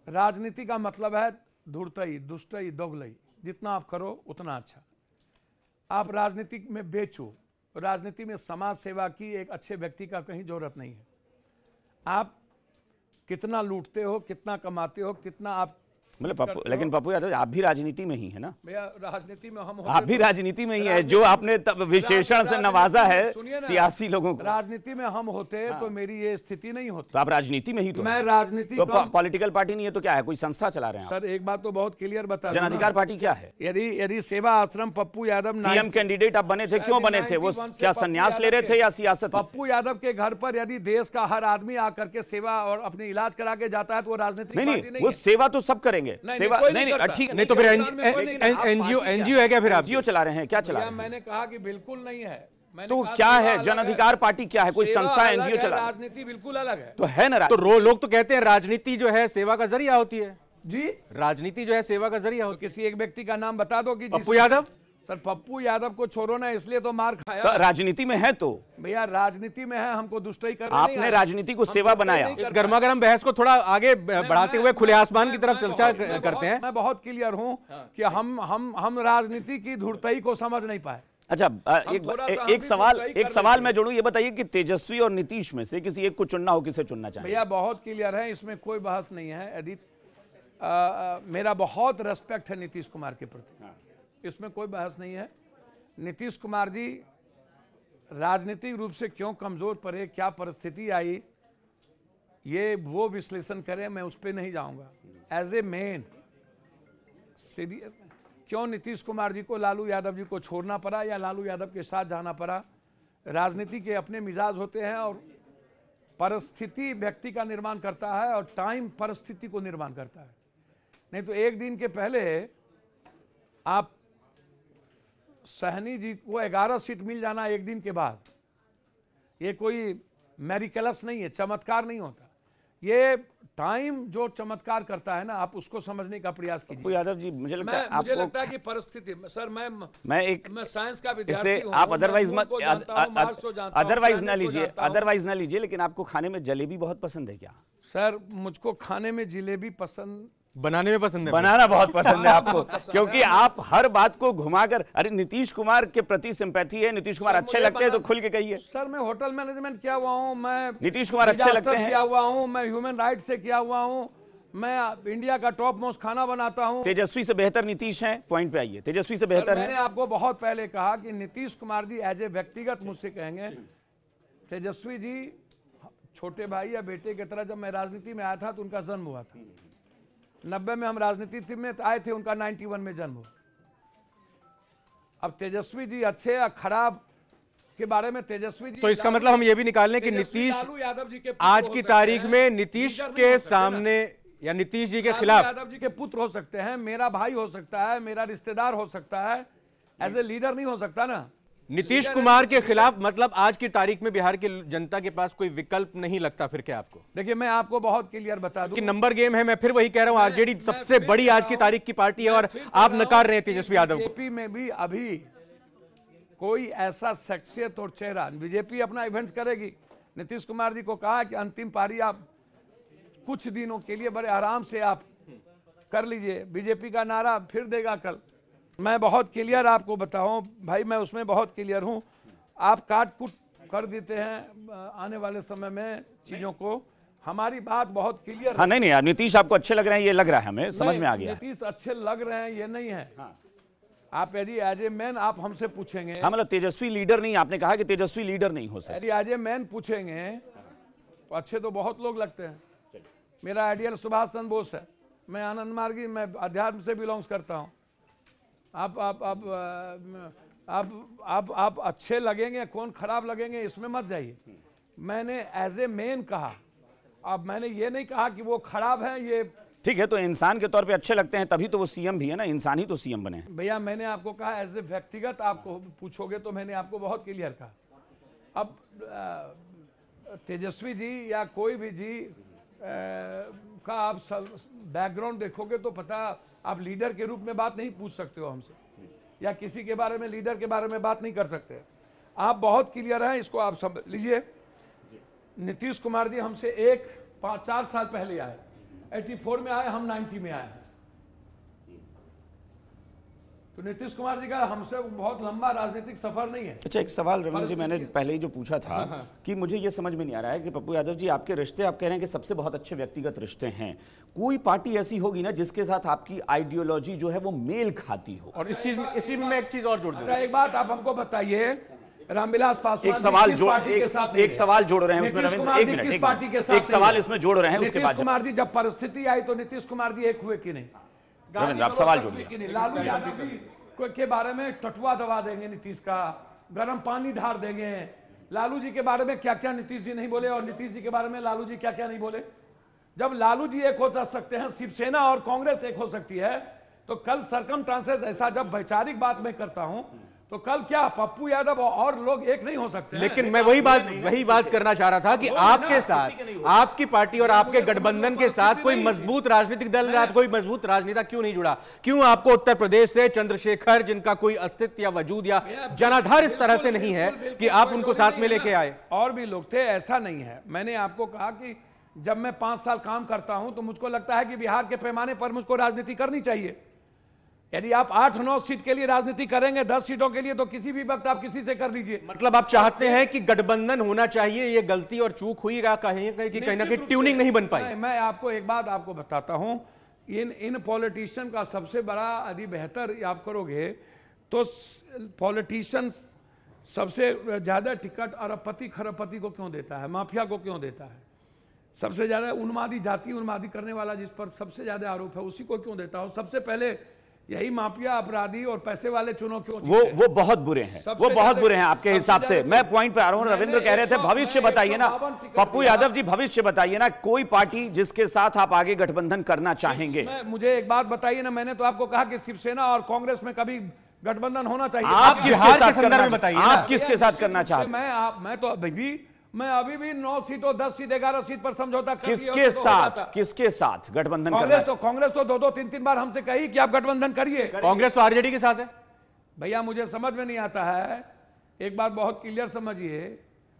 राजनीति का मतलब है धूर्तई, दुष्टई, दोगलई, जितना आप करो उतना अच्छा। आप राजनीति में बेचो, राजनीति में समाज सेवा की एक अच्छे व्यक्ति का कहीं जरूरत नहीं है। आप कितना लूटते हो, कितना कमाते हो, कितना आप मतलब लेकिन पप्पू यादव आप भी राजनीति में ही है ना? भैया राजनीति में हम, आप भी राजनीति में ही है, जो आपने विशेषण से नवाजा है सियासी लोगों को। राजनीति में हम होते तो मेरी ये स्थिति नहीं होती। तो आप राजनीति में ही तो, मैं राजनीति तो पॉलिटिकल पार्टी नहीं है तो क्या है, कोई संस्था चला रहे हैं सर? एक बात तो बहुत क्लियर बता, जन अधिकार पार्टी क्या है? यदि सेवा आश्रम पप्पू यादव सीएम कैंडिडेट आप बने थे, क्यों बने थे? वो क्या संन्यास ले रहे थे या सियासत? पप्पू यादव के घर पर यदि देश का हर आदमी आकर के सेवा और अपने इलाज करा के जाता है तो वो राजनीतिक पार्टी नहीं है। वो सेवा तो सब करेंगे, सेवा ठीक है। नहीं तो फिर एनजीओ है क्या? फिर आप एनजीओ चला रहे हैं, क्या चला रहे हैं? मैंने कहा कि बिल्कुल नहीं है। तो क्या है, जन अधिकार पार्टी क्या है? कोई संस्था एनजीओ चला? राजनीति बिल्कुल अलग है। तो है ना, तो लोग तो कहते हैं राजनीति जो है सेवा का जरिया होती है जी। राजनीति जो है सेवा का जरिया होती है। किसी एक व्यक्ति का नाम बता दो कि पप्पू यादव। सर पप्पू यादव को छोड़ो ना, इसलिए तो मार खाया। तो राजनीति में है तो भैया, राजनीति में है, हमको दुष्टई करना नहीं। आपने राजनीति को सेवा बनाया। इस गर्मागर्म बहस को थोड़ा आगे बढ़ाते हुए खुले आसमान की तरफ चर्चा करते हैं। मैं बहुत क्लियर हूं कि हम राजनीति की धूर्तई को समझ नहीं पाए। अच्छा, एक सवाल मैं जोड़ूं, ये बताइए कि तेजस्वी और नीतीश में से किसी एक को चुनना हो, किसे चुनना चाहिए? भैया बहुत क्लियर है, इसमें कोई बहस नहीं है। यदि मेरा बहुत रेस्पेक्ट है नीतीश कुमार के प्रति, इसमें कोई बहस नहीं है। नीतीश कुमार जी राजनीतिक रूप से क्यों कमजोर पड़े, क्या परिस्थिति आई, ये वो विश्लेषण करें, मैं उस पर नहीं जाऊंगा। एज ए मैन, क्यों नीतीश कुमार जी को लालू यादव जी को छोड़ना पड़ा या लालू यादव के साथ जाना पड़ा। राजनीति के अपने मिजाज होते हैं और परिस्थिति व्यक्ति का निर्माण करता है और टाइम परिस्थिति को निर्माण करता है। नहीं तो एक दिन के पहले आप सहनी जी को 11 सीट मिल जाना एक दिन के बाद, ये कोई मैरिकलस नहीं है, चमत्कार नहीं होता। ये टाइम जो चमत्कार करता है ना, आप उसको समझने का प्रयास कीजिए। पप्पू यादव जी, मुझे लगता है मुझे लगता है कि परिस्थिति सर मैं साइंस का विद्यार्थी हूं, आप अदरवाइज मत अदरवाइज ना प्लानिट को लीजिए, जानता हूं। अदरवाइज ना लीजिए, लेकिन आपको खाने में जलेबी बहुत पसंद है क्या? सर मुझको खाने में जिलेबी पसंद, बनाने में पसंद है, बनाना बहुत पसंद है आपको, क्योंकि आप हर बात को घुमाकर, अरे नीतीश कुमार के प्रति सिंपैथी है, नीतीश कुमार अच्छे लगते हैं तो खुल के कहिए। सर मैं होटल मैनेजमेंट किया हुआ हूं, मैं नीतीश कुमार अच्छे लगते हैं, किया हुआ हूं, मैं ह्यूमन राइट से किया हुआ हूं, मैं इंडिया का टॉप मोस्ट खाना बनाता हूं। तेजस्वी से बेहतर नीतीश हैं, पॉइंट पे आइए, तेजस्वी से बेहतर मैंने है। आपको बहुत पहले कहा कि नीतीश कुमार जी एज ए व्यक्तिगत मुझसे कहेंगे, तेजस्वी जी छोटे भाई या बेटे की तरह, जब मैं राजनीति में आया था तो उनका जन्म हुआ था 90 में, हम राजनीति में आए थे, उनका 91 में जन्म हुआ। अब तेजस्वी जी अच्छे या खराब के बारे में तेजस्वी जी, तो इसका मतलब हम ये भी निकाल लें कि नीतीश लालू यादव जी के आज की तारीख में नीतीश के सामने या नीतीश जी के खिलाफ यादव जी के पुत्र हो सकते हैं, मेरा भाई हो सकता है, मेरा रिश्तेदार हो सकता है, एज ए लीडर नहीं हो सकता ना। नीतीश कुमार के खिलाफ, मतलब आज की तारीख में बिहार की जनता के पास कोई विकल्प नहीं लगता फिर क्या आपको? देखिए मैं आपको बहुत क्लियर बता दूं कि नंबर गेम है, मैं फिर वही कह रहा हूं, आरजेडी सबसे बड़ी आज की तारीख की पार्टी है और आप नकार रहे हैं तेजस्वी यादव को। बीजेपी में भी अभी कोई ऐसा शख्सियत और चेहरा, बीजेपी अपना इवेंट्स करेगी। नीतीश कुमार जी को कहा कि अंतिम पारी आप कुछ दिनों के लिए बड़े आराम से आप कर लीजिए, बीजेपी का नारा फिर देगा कल। मैं बहुत क्लियर आपको बताऊं भाई, मैं उसमें बहुत क्लियर हूं। आप काट कुट कर देते हैं आने वाले समय में चीजों को, हमारी बात बहुत क्लियर। हाँ नहीं यार, नीतीश आपको अच्छे लग रहे हैं, ये लग रहा है, हमें समझ में आ गया। नीतीश अच्छे लग रहे हैं ये नहीं है। आप यदि एज ए मैन आप हमसे पूछेंगे, हाँ मतलब तेजस्वी लीडर नहीं, आपने कहा कि तेजस्वी लीडर नहीं हो सकता। यदि एज ए मैन पूछेंगे तो अच्छे तो बहुत लोग लगते हैं। मेरा आइडियल सुभाष चंद्र बोस है, मैं आनंद मार्गी, मैं अध्यात्म से बिलोंग्स करता हूँ। आप अच्छे लगेंगे, कौन खराब लगेंगे इसमें मत जाइए। मैंने एज ए मैन कहा, अब मैंने ये नहीं कहा कि वो खराब है। ये ठीक है, तो इंसान के तौर पे अच्छे लगते हैं तभी तो वो सीएम भी है ना, इंसान ही तो सीएम बने हैं। भैया मैंने आपको कहा एज ए व्यक्तिगत आपको पूछोगे तो मैंने आपको बहुत क्लियर कहा। अब तेजस्वी जी या कोई भी जी का आप बैकग्राउंड देखोगे तो पता, आप लीडर के रूप में बात नहीं पूछ सकते हो हमसे, या किसी के बारे में लीडर के बारे में बात नहीं कर सकते। आप बहुत क्लियर हैं, इसको आप समझ लीजिए। नीतीश कुमार जी हमसे 4 साल पहले आए, 84 में आए, हम 90 में आए। तो नीतीश कुमार जी का हमसे बहुत लंबा राजनीतिक सफर नहीं है। अच्छा, एक सवाल रमन जी मैंने पहले ही जो पूछा था कि मुझे ये समझ में नहीं आ रहा है कि पप्पू यादव जी आपके रिश्ते, आप कह रहे हैं कि सबसे बहुत अच्छे व्यक्तिगत रिश्ते हैं, कोई पार्टी ऐसी होगी ना जिसके साथ आपकी आइडियोलॉजी जो है वो मेल खाती हो? और इसी में मैं एक चीज और जोड़ दूं। एक बात आप हमको बताइए, रामविलास पासवान एक सवाल जोड़ रहे हैं उसमें रविंद्र, एक मिनट, एक सवाल इसमें जोड़ रहे हैं, उसके बाद नीतीश कुमार जी जब परिस्थिति आई तो नीतीश कुमार जी एक हुए कि नहीं? रविंद्र आप सवाल जोड़िए। लालू यादव जी के बारे में टटुआ दबा देंगे नीतीश का, गर्म पानी ढार देंगे। लालू जी के बारे में क्या क्या नीतीश जी नहीं बोले और नीतीश जी के बारे में लालू जी क्या क्या नहीं बोले। जब लालू जी एक हो सकते हैं, शिवसेना और कांग्रेस एक हो सकती है, तो कल सरकमस्टांसेस ऐसा, जब वैचारिक बात मैं करता हूं तो कल क्या पप्पू यादव और लोग एक नहीं हो सकते? लेकिन मैं वही बात करना चाह रहा था कि आपके साथ, आपकी पार्टी और आपके गठबंधन के साथ कोई मजबूत राजनीतिक दल, कोई मजबूत राजनेता क्यों नहीं जुड़ा? क्यों आपको उत्तर प्रदेश से चंद्रशेखर, जिनका कोई अस्तित्व या वजूद या जनाधार इस तरह से नहीं है, कि आप उनको साथ में लेके आए? और भी लोग थे, ऐसा नहीं है। मैंने आपको कहा कि जब मैं 5 साल काम करता हूं तो मुझको लगता है कि बिहार के पैमाने पर मुझको राजनीति करनी चाहिए। यदि आप 8-9 सीट के लिए राजनीति करेंगे, 10 सीटों के लिए, तो किसी भी वक्त आप किसी से कर लीजिए। मतलब आप चाहते हैं कि गठबंधन होना चाहिए, ये गलती और चूक हुई कि कहीं ना कहीं ट्यूनिंग नहीं बन पाई? मैं आपको एक बात आपको बताता हूं, इन पॉलिटिशियन का सबसे बड़ा, यदि बेहतर आप करोगे तो पॉलिटिशियन सबसे ज्यादा टिकट अरबपति खरबपति को क्यों देता है, माफिया को क्यों देता है? सबसे ज्यादा उन्मादी, जाति उन्मादी करने वाला जिस पर सबसे ज्यादा आरोप है, उसी को क्यों देता हो? सबसे पहले यही माफिया अपराधी और पैसे वाले चुनाव क्यों वो बहुत बुरे हैं, वो बहुत बुरे हैं आपके हिसाब से। मैं पॉइंट पे आ रहा हूं। रविंद्र कह रहे थे भविष्य बताइए ना, पप्पू यादव जी भविष्य बताइए ना, कोई पार्टी जिसके साथ आप आगे गठबंधन करना चाहेंगे। मुझे एक बात बताइए ना, मैंने तो आपको कहा कि शिवसेना और कांग्रेस में कभी गठबंधन होना चाहिए। आप किसके साथ करना बताइए, आप किसके साथ करना चाहते हैं? मैं तो अभी भी 9 सीटों 10 सीट 11 सीट पर समझौता कर किसके साथ गठबंधन? कांग्रेस तो 2-2 3-3 बार हमसे कही कि आप गठबंधन करिए। कांग्रेस तो आरजेडी के साथ है। भैया मुझे समझ में नहीं आता है, एक बात बहुत क्लियर समझिए,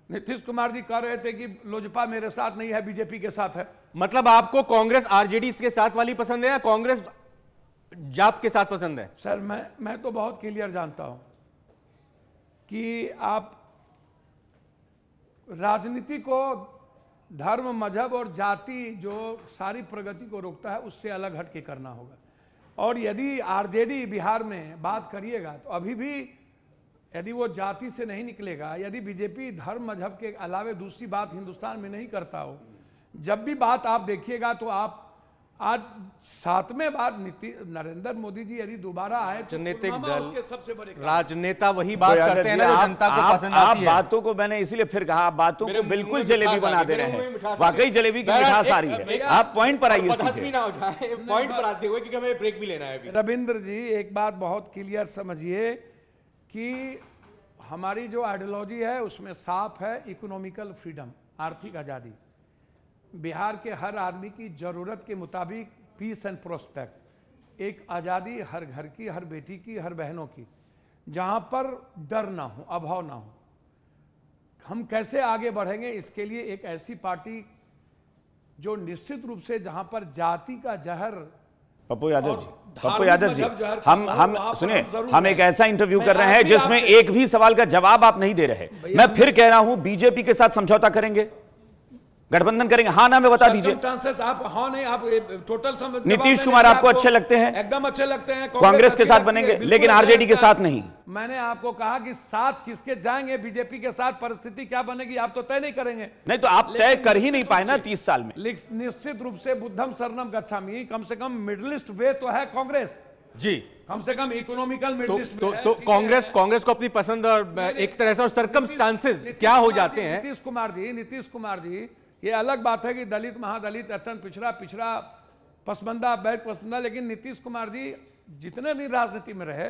नीतीश कुमार जी कह रहे थे कि लोजपा मेरे साथ नहीं है, बीजेपी के साथ है। मतलब आपको कांग्रेस आरजेडी के साथ वाली पसंद है या कांग्रेस जाप के साथ पसंद है? सर मैं तो बहुत क्लियर जानता हूं कि आप राजनीति को धर्म, मजहब और जाति जो सारी प्रगति को रोकता है उससे अलग हट के करना होगा। और यदि आरजेडी बिहार में बात करिएगा तो अभी भी यदि वो जाति से नहीं निकलेगा, यदि बीजेपी धर्म मजहब के अलावे दूसरी बात हिंदुस्तान में नहीं करता हो, जब भी बात आप देखिएगा तो आप आज 7वें बार नरेंद्र मोदी जी यदि दोबारा आए तो राजनीतिक दल उसके सबसे बड़े राजनेता वही बात करते हैं ना जो जनता को पसंद आती है। आप बातों को, मैंने इसीलिए फिर कहा, आप बातों को बिल्कुल जलेबी बना दे रहे हैं। वाकई जलेबी की मिठास आ रही है। आप पॉइंट पर आइए, पॉइंट पर आते हुए क्योंकि हमें ब्रेक भी लेना है। रविंद्र जी एक बात बहुत क्लियर समझिए कि हमारी जो आइडियोलॉजी है उसमें साफ है, इकोनॉमिकल फ्रीडम, आर्थिक आज़ादी, बिहार के हर आदमी की जरूरत के मुताबिक पीस एंड प्रोस्पेक्ट, एक आज़ादी हर घर की, हर बेटी की, हर बहनों की, जहां पर डर ना हो, अभाव ना हो। हम कैसे आगे बढ़ेंगे, इसके लिए एक ऐसी पार्टी जो निश्चित रूप से जहां पर जाति का जहर। पप्पू यादव जी, हम सुनिए, हम एक ऐसा इंटरव्यू कर रहे हैं जिसमें एक भी सवाल का जवाब आप नहीं दे रहे। मैं फिर कह रहा हूं, बीजेपी के साथ समझौता करेंगे, गठबंधन करेंगे? हाँ ना में बता दीजिए। आप हाँ नहीं, आप टोटल नीतीश कुमार आपको अच्छे लगते हैं? एकदम अच्छे लगते हैं। कांग्रेस के साथ बनेंगे लेकिन आरजेडी के साथ नहीं। मैंने आपको कहा कि साथ किसके जाएंगे, बीजेपी के साथ परिस्थिति क्या बनेगी आप तो तय नहीं करेंगे। नहीं तो आप तय कर ही नहीं पाए ना 30 साल में। निश्चित रूप से बुद्धम शरणम गच्छामि, कम से कम मिडलिस्ट वे तो है कांग्रेस जी, कम से कम इकोनॉमिकल मिडलिस्ट। तो कांग्रेस को अपनी पसंद और एक तरह से और सर्कमस्टांसेस क्या हो जाते हैं। नीतीश कुमार जी, ये अलग बात है कि दलित, महादलित, अत्यंत पिछड़ा, पसमंदा, बैक पसमंदा, लेकिन नीतीश कुमार जी जितने दिन राजनीति में रहे,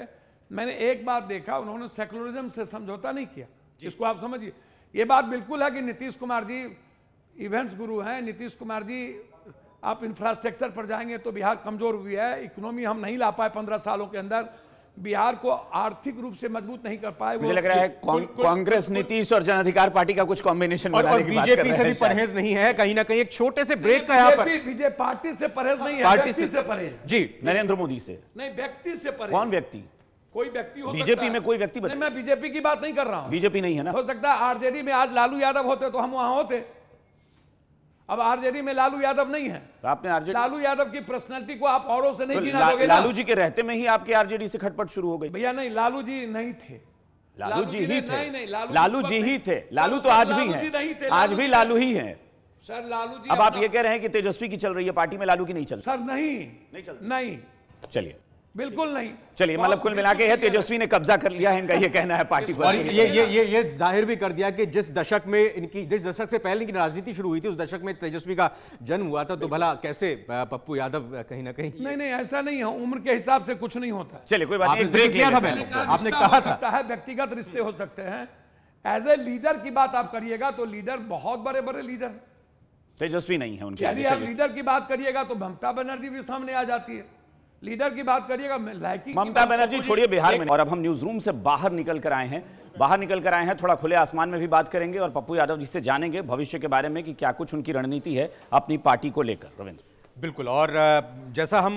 मैंने एक बात देखा, उन्होंने सेकुलरिज्म से समझौता नहीं किया। इसको आप समझिए। ये बात बिल्कुल है कि नीतीश कुमार जी इवेंट्स गुरु हैं। नीतीश कुमार जी, आप इंफ्रास्ट्रक्चर पर जाएंगे तो बिहार कमजोर हुई है, इकोनॉमी हम नहीं ला पाए 15 सालों के अंदर, बिहार को आर्थिक रूप से मजबूत नहीं कर पाए। मुझे लग रहा है कांग्रेस, नीतीश और जन अधिकार पार्टी का कुछ कॉम्बिनेशन और बीजेपी से भी परहेज नहीं है। कहीं ना कहीं एक छोटे से ब्रेक का यहाँ पर बीजेपी पार्टी से परहेज नहीं है, पार्टी से परहेज जी, नरेंद्र मोदी से नहीं, व्यक्ति से परहेज। कौन व्यक्ति? कोई व्यक्ति हो, बीजेपी में कोई व्यक्ति? मैं बीजेपी की बात नहीं कर रहा हूं। बीजेपी नहीं है ना। हो सकता है आरजेडी में आज लालू यादव होते तो हम वहां होते। अब आरजेडी में लालू यादव नहीं है, तो आपने आरजेडी, लालू यादव की पर्सनालिटी को आप औरों से नहीं गिना दोगे। लालू जी के रहते में ही आपकी आरजेडी से खटपट शुरू हो गई? भैया नहीं, लालू जी नहीं थे। लालू जी ही थे। लालू जी ही थे। लालू तो आज भी हैं, आज भी लालू ही हैं सर। लालू जी, अब आप ये कह रहे हैं कि तेजस्वी की चल रही है पार्टी में, लालू की नहीं चल सर? नहीं चल, नहीं, चलिए बिल्कुल नहीं। चलिए, मतलब कुल मिला के है तेजस्वी ने कब्जा कर लिया है, इनका ये कहना है पार्टी को। और ये जाहिर भी कर दिया कि जिस दशक से पहले इनकी राजनीति शुरू हुई थी, उस दशक में तेजस्वी का जन्म हुआ था, तो भला कैसे पप्पू यादव कहीं ना कहीं। नहीं, ऐसा नहीं है, उम्र के हिसाब से कुछ नहीं होता। चलिए कोई बात नहीं, आपने कहा था व्यक्तिगत रिश्ते हो सकते हैं। एज ए लीडर की बात आप करिएगा तो लीडर बहुत बड़े बड़े लीडर, तेजस्वी नहीं है उनके। यदि आप लीडर की बात करिएगा तो ममता बनर्जी भी सामने आ जाती है। लीडर की बात करिएगा, ममता बनर्जी छोड़िए बिहार में। और अब हम न्यूज रूम से बाहर निकल कर आए हैं, थोड़ा खुले आसमान में भी बात करेंगे और पप्पू यादव जी से जानेंगे भविष्य के बारे में कि क्या कुछ उनकी रणनीति है अपनी पार्टी को लेकर। रविंद्र, बिल्कुल। और जैसा हम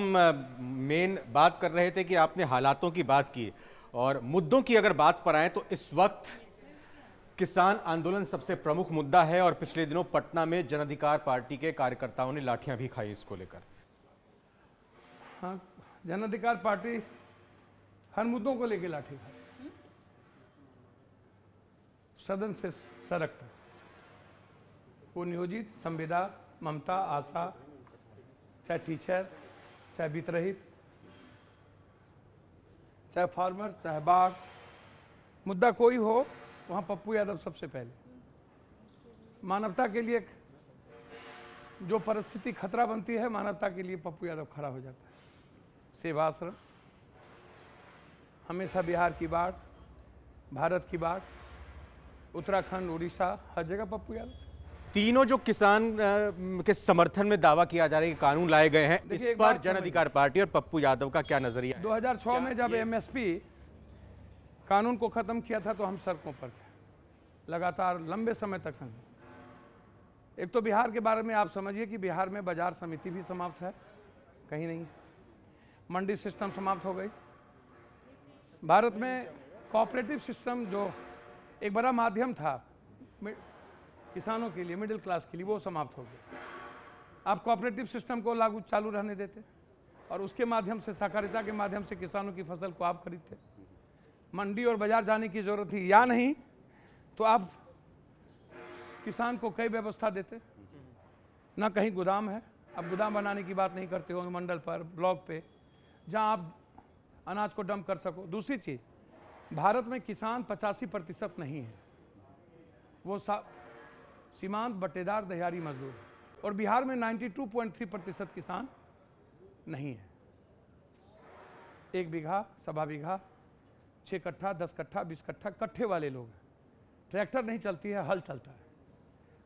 मेन बात कर रहे थे कि आपने हालातों की बात की और मुद्दों की अगर बात पर आए तो इस वक्त किसान आंदोलन सबसे प्रमुख मुद्दा है और पिछले दिनों पटना में जन अधिकार पार्टी के कार्यकर्ताओं ने लाठियां भी खाई इसको लेकर। हाँ, जन अधिकार पार्टी हर मुद्दों को लेकर लाठी खाती, सदन से सरकता। वो नियोजित, संविदा, ममता, आशा, चाहे टीचर, चाहे वित्तरहित, चाहे फार्मर, चाहे बाढ़, मुद्दा कोई हो, वहाँ पप्पू यादव सबसे पहले। मानवता के लिए जो परिस्थिति खतरा बनती है, मानवता के लिए पप्पू यादव खड़ा हो जाता है। सेवा आश्रम, हमेशा बिहार की बाढ़, भारत की बाढ़, उत्तराखंड, उड़ीसा, हर जगह पप्पू यादव। तीनों जो किसान के समर्थन में दावा किया जा रहा है कि कानून लाए गए हैं, इस पर जन अधिकार पार्टी और पप्पू यादव का क्या नजरिया है? 2006 में जब एमएसपी कानून को खत्म किया था तो हम सड़कों पर थे, लगातार लंबे समय तक संघर्ष। एक तो बिहार के बारे में आप समझिए कि बिहार में बाजार समिति भी समाप्त है, कहीं नहीं। मंडी सिस्टम समाप्त हो गई। भारत में कोऑपरेटिव सिस्टम जो एक बड़ा माध्यम था किसानों के लिए, मिडिल क्लास के लिए, वो समाप्त हो गया। आप कोऑपरेटिव सिस्टम को लागू चालू रहने देते और उसके माध्यम से, सहकारिता के माध्यम से किसानों की फसल को आप खरीदते। मंडी और बाजार जाने की जरूरत थी या नहीं, तो आप किसान को कई व्यवस्था देते। ना कहीं गोदाम है, अब गोदाम बनाने की बात नहीं करते होंगे मंडल पर, ब्लॉक पे, जहां आप अनाज को डंप कर सको। दूसरी चीज, भारत में किसान 85% नहीं है, वो सीमांत, बटेदार, दहाड़ी मजदूर, और बिहार में 92.3% किसान नहीं है। 1 बीघा, सवा बीघा, 6 कट्ठा, 10 कट्ठा, 20 कट्ठा कट्ठे वाले लोग हैं। ट्रैक्टर नहीं चलती है, हल चलता है।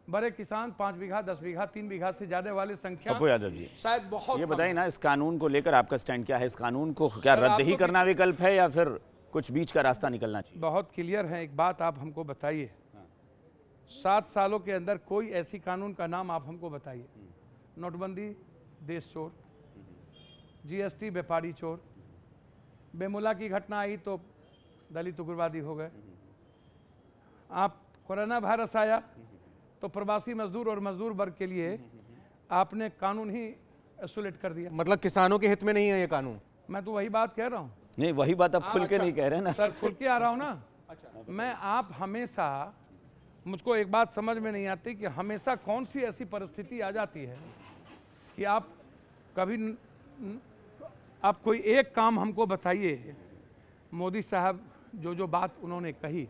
बड़े किसान 5 बीघा, 10 बीघा, 3 बीघा से ज्यादा वाले संख्या। पप्पू यादव जी, शायद बहुत ये बताइए ना, इस कानून को लेकर आपका स्टैंड क्या है? इस कानून को क्या रद्द ही करना विकल्प है या फिर कुछ बीच का रास्ता निकलना चाहिए? बहुत क्लियर है। एक बात आप हमको बताइए, 7 सालों के अंदर कोई ऐसी कानून का नाम आप हमको बताइए। नोटबंदी देश चोर, जीएसटी व्यापारी चोर, बेमुला की घटना आई तो दलित उग्रवादी हो गए। आप कोरोना वायरस आया तो प्रवासी मजदूर और मजदूर वर्ग के लिए आपने कानून ही आइसोलेट कर दिया। मतलब किसानों के हित में नहीं है ये कानून? मैं तो वही बात कह रहा हूँ। नहीं, वही बात आप खुल के नहीं कह रहे ना सर, खुल के आ रहा हूँ ना। मैं आप हमेशा, मुझको एक बात समझ में नहीं आती कि हमेशा कौन सी ऐसी परिस्थिति आ जाती है कि आप कभी, आप कोई एक काम हमको बताइए। मोदी साहब जो बात उन्होंने कही,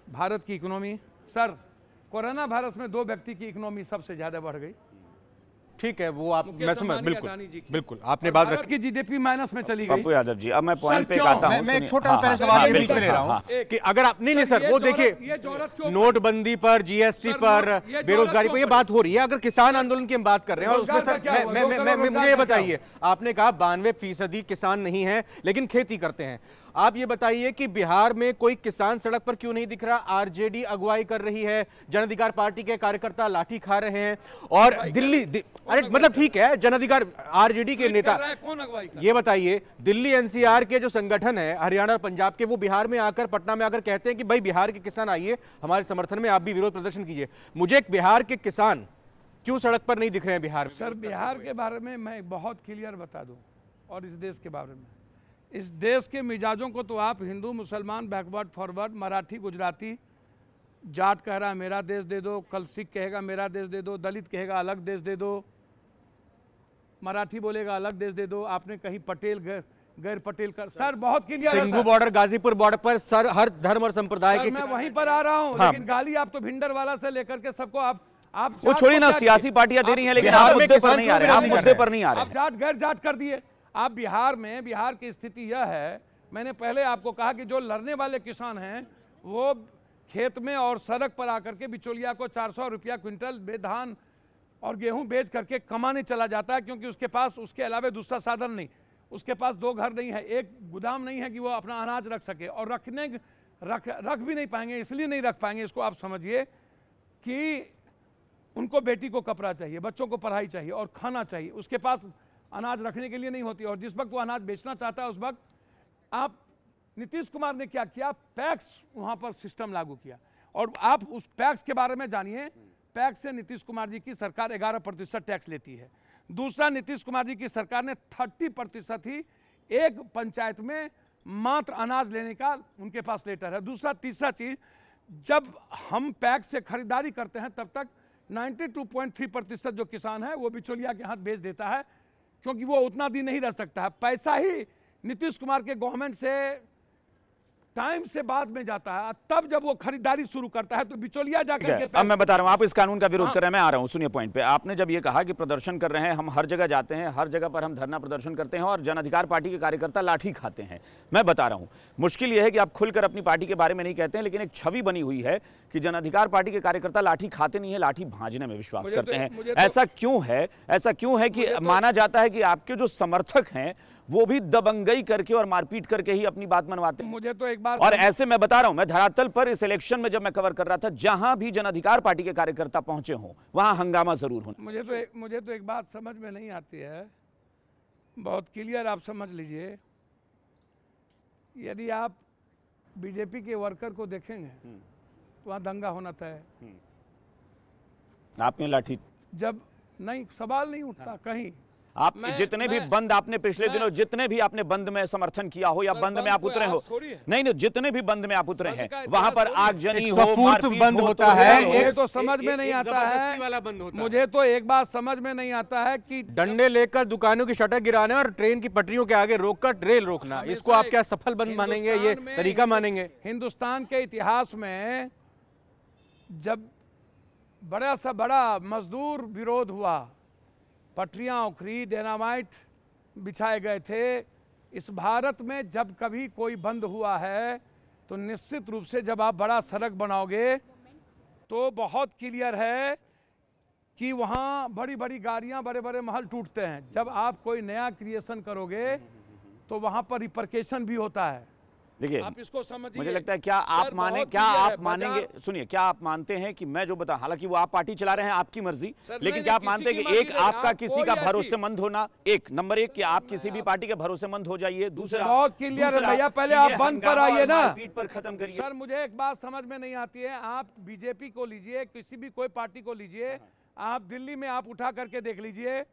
भारत की इकोनॉमी, सर कोरोना वायरस में 2 व्यक्ति की इकोनॉमी सबसे ज्यादा बढ़ गई। ठीक है, वो आप, मैं समझ, बिल्कुल बिल्कुल आपने बात रखी, जीडीपी माइनस में चली गई। पप्पू यादव जी, अब मैं पॉइंट पे आता हूं। मैं एक छोटा पहले सवाल ये बीच में ले रहा हूं कि अगर आप, नहीं सर, वो देखिए नोटबंदी पर, जीएसटी पर, बेरोजगारी पर ये बात हो रही है। अगर किसान आंदोलन की हम बात कर रहे हैं और उसमें सर मुझे ये बताइए, आपने कहा 92% किसान नहीं है लेकिन खेती करते हैं। आप ये बताइए कि बिहार में कोई किसान सड़क पर क्यों नहीं दिख रहा? आरजेडी अगुवाई कर रही है, जन अधिकार पार्टी के कार्यकर्ता लाठी खा रहे हैं, और दिल्ली, अरे मतलब ठीक है, जन अधिकार आरजेडी के नेता, ये बताइए दिल्ली एनसीआर के जो संगठन है हरियाणा और पंजाब के, वो बिहार में आकर, पटना में आकर कहते हैं कि भाई बिहार के किसान आइए हमारे समर्थन में, आप भी विरोध प्रदर्शन कीजिए। मुझे एक बिहार के किसान क्यों सड़क पर नहीं दिख रहे हैं बिहार में? सर, बिहार के बारे में मैं बहुत क्लियर बता दूं, और इस देश के बारे में, इस देश के मिजाजों को तो आप हिंदू, मुसलमान, बैकवर्ड, फॉरवर्ड, मराठी, गुजराती, जाट कह रहा है मेरा देश दे दो, कल सिख कहेगा मेरा देश दे दो, दलित कहेगा अलग देश दे दो, मराठी बोलेगा अलग देश दे दो, आपने कहीं पटेल गैर पटेल कर, सर बहुत क्लियर है। सिंघू बॉर्डर, गाजीपुर बॉर्डर पर सर हर धर्म और संप्रदाय के, मैं वहीं पर आ रहा हूं। हाँ। लेकिन गाली आप तो भिंडरवाला से लेकर के सबको, आप वो छोड़ी ना, सियासी पार्टियां दे रही हैं लेकिन आप मुद्दे पर नहीं आ रहे, आप मुद्दे पर नहीं आ रहे। आप जाट गैर जाट कर दिए। आप बिहार में, बिहार की स्थिति यह है, मैंने पहले आपको कहा कि जो लड़ने वाले किसान हैं वो खेत में और सड़क पर आकर के बिचौलिया को 400 रुपया क्विंटल धान और गेहूं बेच करके कमाने चला जाता है, क्योंकि उसके पास उसके अलावा दूसरा साधन नहीं, उसके पास 2 घर नहीं है, एक गोदाम नहीं है कि वो अपना अनाज रख सके, और रख भी नहीं पाएंगे। इसलिए नहीं रख पाएंगे, इसको आप समझिए कि उनको बेटी को कपड़ा चाहिए, बच्चों को पढ़ाई चाहिए और खाना चाहिए, उसके पास अनाज रखने के लिए नहीं होती। और जिस वक्त वो अनाज बेचना चाहता है उस वक्त आप, नीतीश कुमार ने क्या किया, पैक्स वहां पर सिस्टम लागू किया। और आप उस पैक्स के बारे में जानिए, पैक्स से नीतीश कुमार जी की सरकार 11% टैक्स लेती है। दूसरा, नीतीश कुमार जी की सरकार ने 30% ही एक पंचायत में मात्र अनाज लेने का उनके पास लेटर है। दूसरा, तीसरा चीज, जब हम पैक्स से खरीदारी करते हैं तब तक 92.3% जो किसान है वो बिचौलिया के हाथ बेच देता है, क्योंकि वो उतना दिन नहीं रह सकता है। पैसा ही नीतीश कुमार के गवर्नमेंट से टाइम से बाद में जाता है, तब जब वो खरीदारी शुरू करता है तो बिचौलिया जाकर के अब मैं बता रहा हूं, आप इस कानून का विरोध कर रहे हैं, मैं आ रहा हूं, सुनिए पॉइंट पे। आपने जब ये कहा कि प्रदर्शन कर रहे हैं, हम हर जगह जाते हैं, हर जगह पर हम धरना प्रदर्शन करते हैं और जन अधिकार पार्टी के कार्यकर्ता लाठी खाते हैं, मैं बता रहा हूं, मुश्किल यह है कि आप खुलकर अपनी पार्टी के बारे में नहीं कहते हैं, लेकिन एक छवि बनी हुई है कि जन अधिकार पार्टी के कार्यकर्ता लाठी खाते नहीं है, लाठी भांजने में विश्वास करते हैं। ऐसा क्यों है? ऐसा क्यों है कि माना जाता है कि आपके जो समर्थक हैं वो भी दबंगई करके और मारपीट करके ही अपनी बात मनवाते हैं? मुझे तो एक बार, और ऐसे मैं बता रहा हूं, मैं धरातल पर इस इलेक्शन में जब मैं कवर कर रहा था, जहां भी जन अधिकार पार्टी के कार्यकर्ता पहुंचे हों वहां हंगामा जरूर होना। मुझे तो एक बात समझ में नहीं आती है, बहुत क्लियर आप समझ लीजिए। यदि आप बीजेपी के वर्कर को देखेंगे तो वहां दंगा होना तय है। आपने लाठी जब नहीं, सवाल नहीं उठता कहीं। आप जितने भी बंद आपने पिछले दिनों, जितने भी आपने बंद में समर्थन किया हो या बंद में आप उतरे हो, नहीं, जितने भी बंद में आप उतरे हैं वहां पर आगजनी हो, मारपीट बंद होता है। मुझे तो समझ में नहीं आता है, मुझे तो एक बात समझ में नहीं आता है कि डंडे लेकर दुकानों की शटर गिराने और ट्रेन की पटरियों के आगे रोककर रेल रोकना, इसको आप क्या सफल बंद मानेंगे? ये तरीका मानेंगे? हिंदुस्तान के इतिहास में जब बड़ा सा बड़ा मजदूर विरोध हुआ, पटरियां उखड़ी, डायनामाइट बिछाए गए थे, इस भारत में जब कभी कोई बंद हुआ है तो निश्चित रूप से जब आप बड़ा सड़क बनाओगे तो बहुत क्लियर है कि वहाँ बड़ी बड़ी गाड़ियाँ, बड़े बड़े महल टूटते हैं। जब आप कोई नया क्रिएशन करोगे तो वहाँ पर रिपरकेशन भी होता है। देखिए, आप इसको समझिए। मुझे लगता है क्या आप मानेंगे, सुनिए, क्या आप मानते हैं कि मैं जो बता, हालांकि वो आप पार्टी चला रहे हैं, आपकी मर्जी, लेकिन क्या आप मानते हैं कि एक आपका किसी का भरोसेमंद होना, एक नंबर एक कि आप किसी भी पार्टी के भरोसेमंद हो जाइए, दूसरा बहुत क्लियर है भैया, पहले आप बंद पर आइए ना, पीठ पर खत्म करिए। सर मुझे एक बात समझ में नहीं आती है, आप बीजेपी को लीजिए, किसी भी कोई पार्टी को लीजिए, आप दिल्ली में आप उठा करके देख लीजिए,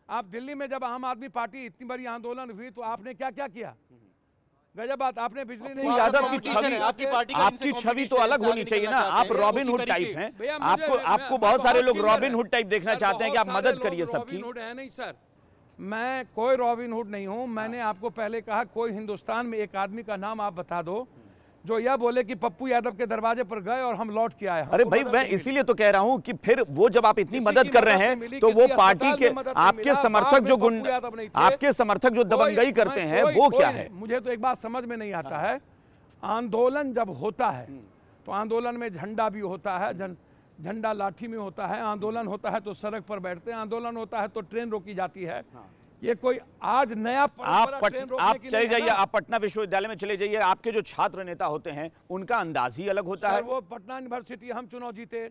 आप दिल्ली में जब आम आदमी पार्टी इतनी बड़ी आंदोलन हुई तो आपने क्या क्या किया? गजब बात, आपने बिजली नहीं, यादव की छवि, आपकी छवि तो अलग होनी चाहिए ना। आप रॉबिन हुड टाइप हैं, आपको बहुत सारे लोग रॉबिन हुड टाइप देखना चाहते हैं कि आप मदद करिए सबकी। नहीं सर, मैं कोई रॉबिन हुड नहीं हूं। मैंने आपको पहले कहा, कोई हिंदुस्तान में एक आदमी का नाम आप बता दो जो यह बोले कि पप्पू यादव के दरवाजे पर गए और हम लौट के आए। अरे भाई, मैं इसीलिए तो कह रहा हूं कि फिर वो जब आप इतनी मदद कर रहे हैं तो वो पार्टी के आपके समर्थक जो आपके समर्थक जो दबंगई करते हैं वो क्या है? मुझे तो एक बात समझ में नहीं आता है, आंदोलन जब होता है तो आंदोलन में झंडा भी होता है, झंडा लाठी में होता है, आंदोलन होता है तो सड़क पर बैठते हैं, आंदोलन होता है तो ट्रेन रोकी जाती है। ये कोई आज नया आप चले जाइए, आप पटना विश्वविद्यालय में चले जाइए, आपके जो छात्र नेता होते हैं उनका अंदाज ही अलग होता है। वो पटना यूनिवर्सिटी हम चुनाव जीते,